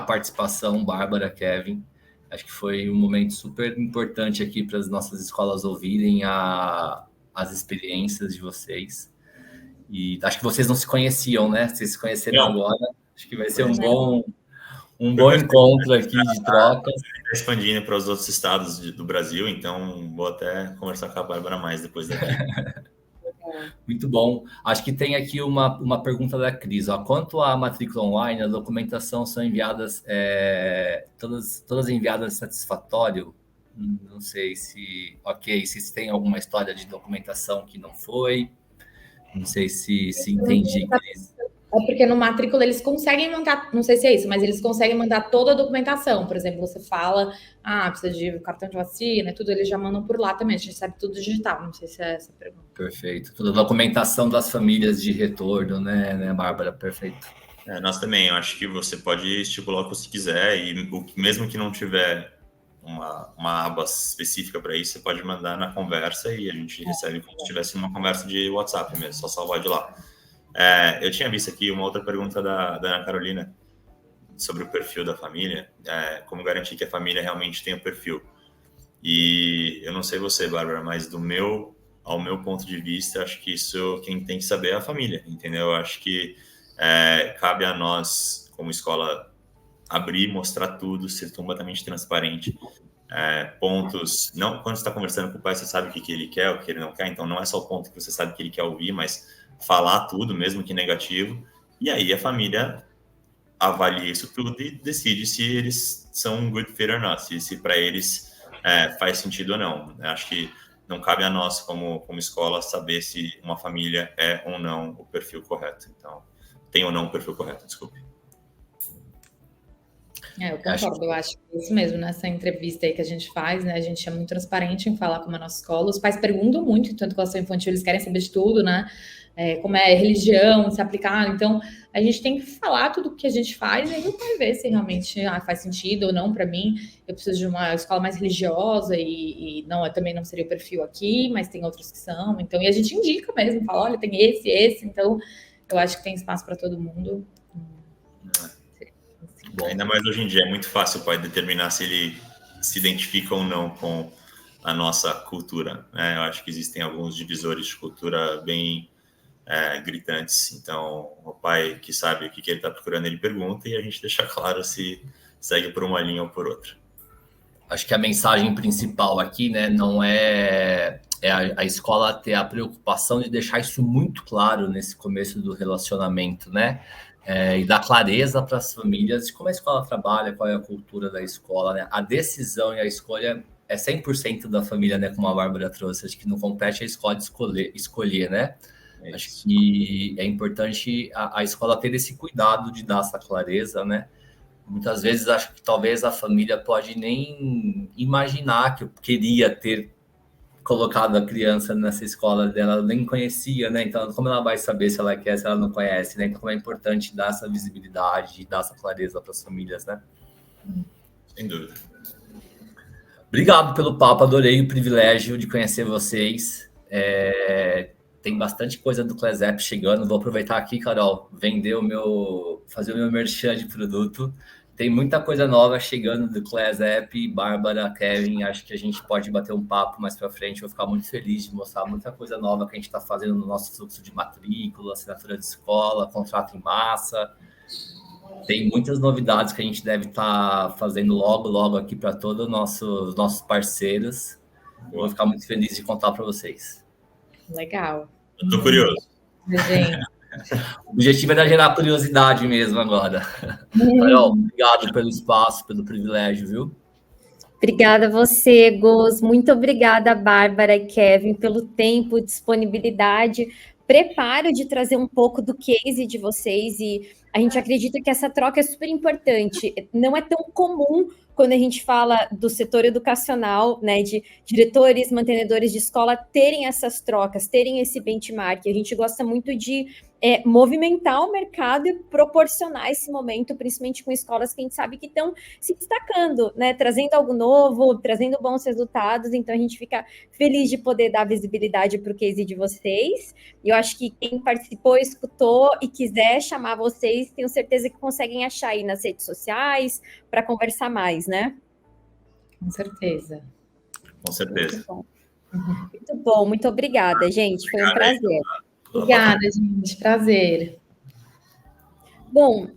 participação, Bárbara, Kevin. Acho que foi um momento super importante aqui para as nossas escolas ouvirem as experiências de vocês. E acho que vocês não se conheciam, né? Vocês se conheceram agora. Acho que vai ser um bom encontro aqui de trocas. Expandindo para os outros estados do Brasil, então vou até conversar com a Bárbara mais depois daqui. Muito bom. Acho que tem aqui uma pergunta da Cris. Quanto à matrícula online, a documentação são enviadas, todas enviadas satisfatório? Não sei se se tem alguma história de documentação que não foi. Não sei se entendi, Cris. Porque no matrícula eles conseguem mandar, não sei se é isso, mas eles conseguem mandar toda a documentação. Por exemplo, você fala, precisa de cartão de vacina, tudo, eles já mandam por lá também. A gente recebe tudo digital, não sei se é essa a pergunta. Perfeito. Toda a documentação das famílias de retorno, né, Bárbara? Perfeito. Nós também, eu acho que você pode estipular o que você quiser e mesmo que não tiver uma aba específica para isso, você pode mandar na conversa e a gente recebe como se tivesse uma conversa de WhatsApp mesmo, só salvar de lá. Eu tinha visto aqui uma outra pergunta da Ana Carolina sobre o perfil da família, como garantir que a família realmente tenha o perfil. E eu não sei você, Bárbara, mas ao meu ponto de vista, acho que isso quem tem que saber é a família, entendeu? Eu acho que cabe a nós, como escola, abrir, mostrar tudo, ser completamente transparente. Pontos, não, quando você está conversando com o pai, você sabe o que ele quer, o que ele não quer, então não é só o ponto que você sabe que ele quer ouvir, mas falar tudo, mesmo que negativo, e aí a família avalia isso tudo e decide se eles são um good fit ou não, se para eles faz sentido ou não. Eu acho que não cabe a nós, como escola, saber se uma família é ou não o perfil correto. Então, tem ou não o perfil correto, desculpe. Eu concordo, eu acho que é isso mesmo, nessa entrevista aí que a gente faz, né, a gente é muito transparente em falar como é a nossa escola, os pais perguntam muito, tanto educação infantil, eles querem saber de tudo, né, como é religião, se aplicar, então a gente tem que falar tudo o que a gente faz, e aí o pai vê se realmente faz sentido ou não. Para mim, eu preciso de uma escola mais religiosa e não, também não seria o perfil aqui, mas tem outros que são, então, e a gente indica mesmo, fala, olha, tem esse, então eu acho que tem espaço para todo mundo. Bom. Ainda mais hoje em dia, é muito fácil o pai determinar se ele se identifica ou não com a nossa cultura, né? Eu acho que existem alguns divisores de cultura bem gritantes, então o pai que sabe o que ele está procurando, ele pergunta e a gente deixa claro se segue por uma linha ou por outra. Acho que a mensagem principal aqui, né, não é a escola ter a preocupação de deixar isso muito claro nesse começo do relacionamento, né? E dar clareza para as famílias de como a escola trabalha, qual é a cultura da escola, né? A decisão e a escolha é 100% da família, né? Como a Bárbara trouxe, acho que não compete a escola escolher, né? Acho que é importante a escola ter esse cuidado de dar essa clareza, né? Muitas vezes acho que talvez a família pode nem imaginar que eu queria ter colocado a criança nessa escola dela, ela nem conhecia, né? Então, como ela vai saber se ela quer, se ela não conhece, né? Então, como é importante dar essa visibilidade, dar essa clareza para as famílias, né? Sem dúvida. Obrigado pelo papo, adorei o privilégio de conhecer vocês. Tem bastante coisa do Class App chegando, vou aproveitar aqui, Carol, fazer o meu merchan de produto. Tem muita coisa nova chegando do Class App, Bárbara, Kevin, acho que a gente pode bater um papo mais para frente, vou ficar muito feliz de mostrar muita coisa nova que a gente está fazendo no nosso fluxo de matrícula, assinatura de escola, contrato em massa. Tem muitas novidades que a gente deve estar fazendo logo aqui para todos os nossos parceiros. Vou ficar muito feliz de contar para vocês. Legal. Eu tô curioso. Gente. O objetivo é gerar curiosidade mesmo agora. Carol, obrigado pelo espaço, pelo privilégio, viu? Obrigada a você, Gus. Muito obrigada, Bárbara e Kevin, pelo tempo, disponibilidade, preparo de trazer um pouco do case de vocês. E a gente acredita que essa troca é super importante. Não é tão comum quando a gente fala do setor educacional, né, de diretores, mantenedores de escola terem essas trocas, terem esse benchmark. A gente gosta muito de movimentar o mercado e proporcionar esse momento, principalmente com escolas que a gente sabe que estão se destacando, né, trazendo algo novo, trazendo bons resultados. Então a gente fica feliz de poder dar visibilidade para o case de vocês. E eu acho que quem participou, escutou e quiser chamar vocês, tenho certeza que conseguem achar aí nas redes sociais para conversar mais, né? Com certeza. Com certeza. Muito bom, muito obrigada, gente. Foi um prazer. Obrigada, gente. Prazer. Bom,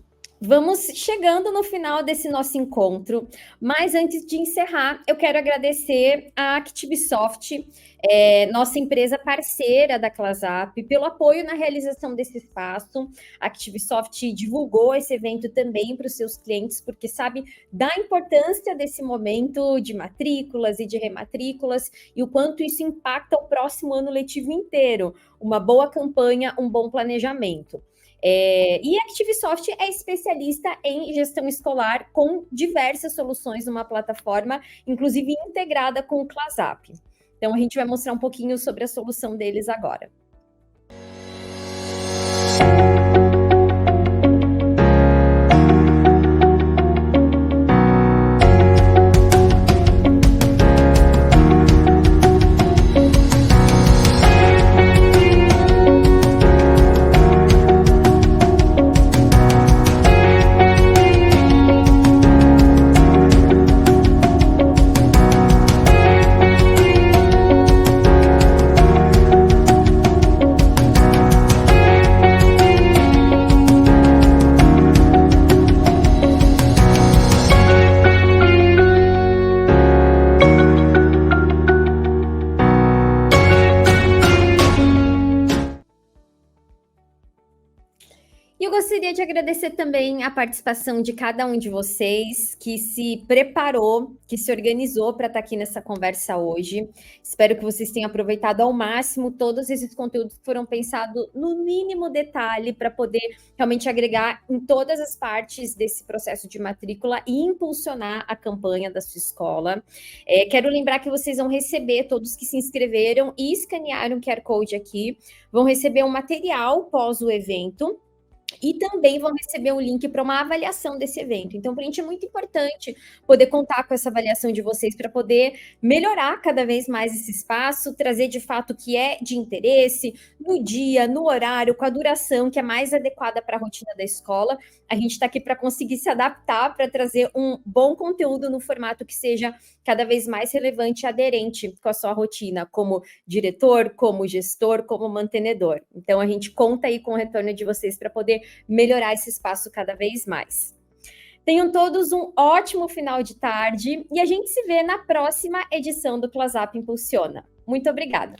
vamos chegando no final desse nosso encontro, mas antes de encerrar, eu quero agradecer a Activisoft, nossa empresa parceira da ClassUp, pelo apoio na realização desse espaço. A Activisoft divulgou esse evento também para os seus clientes, porque sabe da importância desse momento de matrículas e de rematrículas e o quanto isso impacta o próximo ano letivo inteiro. Uma boa campanha, um bom planejamento. E a Activisoft é especialista em gestão escolar com diversas soluções numa plataforma, inclusive integrada com o ClassUp. Então, a gente vai mostrar um pouquinho sobre a solução deles agora. Gostaria de agradecer também a participação de cada um de vocês que se preparou, que se organizou para estar aqui nessa conversa hoje. Espero que vocês tenham aproveitado ao máximo todos esses conteúdos que foram pensados no mínimo detalhe para poder realmente agregar em todas as partes desse processo de matrícula e impulsionar a campanha da sua escola. Quero lembrar que vocês vão receber, todos que se inscreveram e escanearam o QR Code aqui, vão receber um material pós o evento, e também vão receber um link para uma avaliação desse evento. Então, para a gente é muito importante poder contar com essa avaliação de vocês para poder melhorar cada vez mais esse espaço, trazer de fato o que é de interesse, no dia, no horário, com a duração que é mais adequada para a rotina da escola. A gente está aqui para conseguir se adaptar, para trazer um bom conteúdo no formato que seja cada vez mais relevante e aderente com a sua rotina, como diretor, como gestor, como mantenedor. Então, a gente conta aí com o retorno de vocês para poder melhorar esse espaço cada vez mais. Tenham todos um ótimo final de tarde e a gente se vê na próxima edição do ClassUp Impulsiona. Muito obrigada!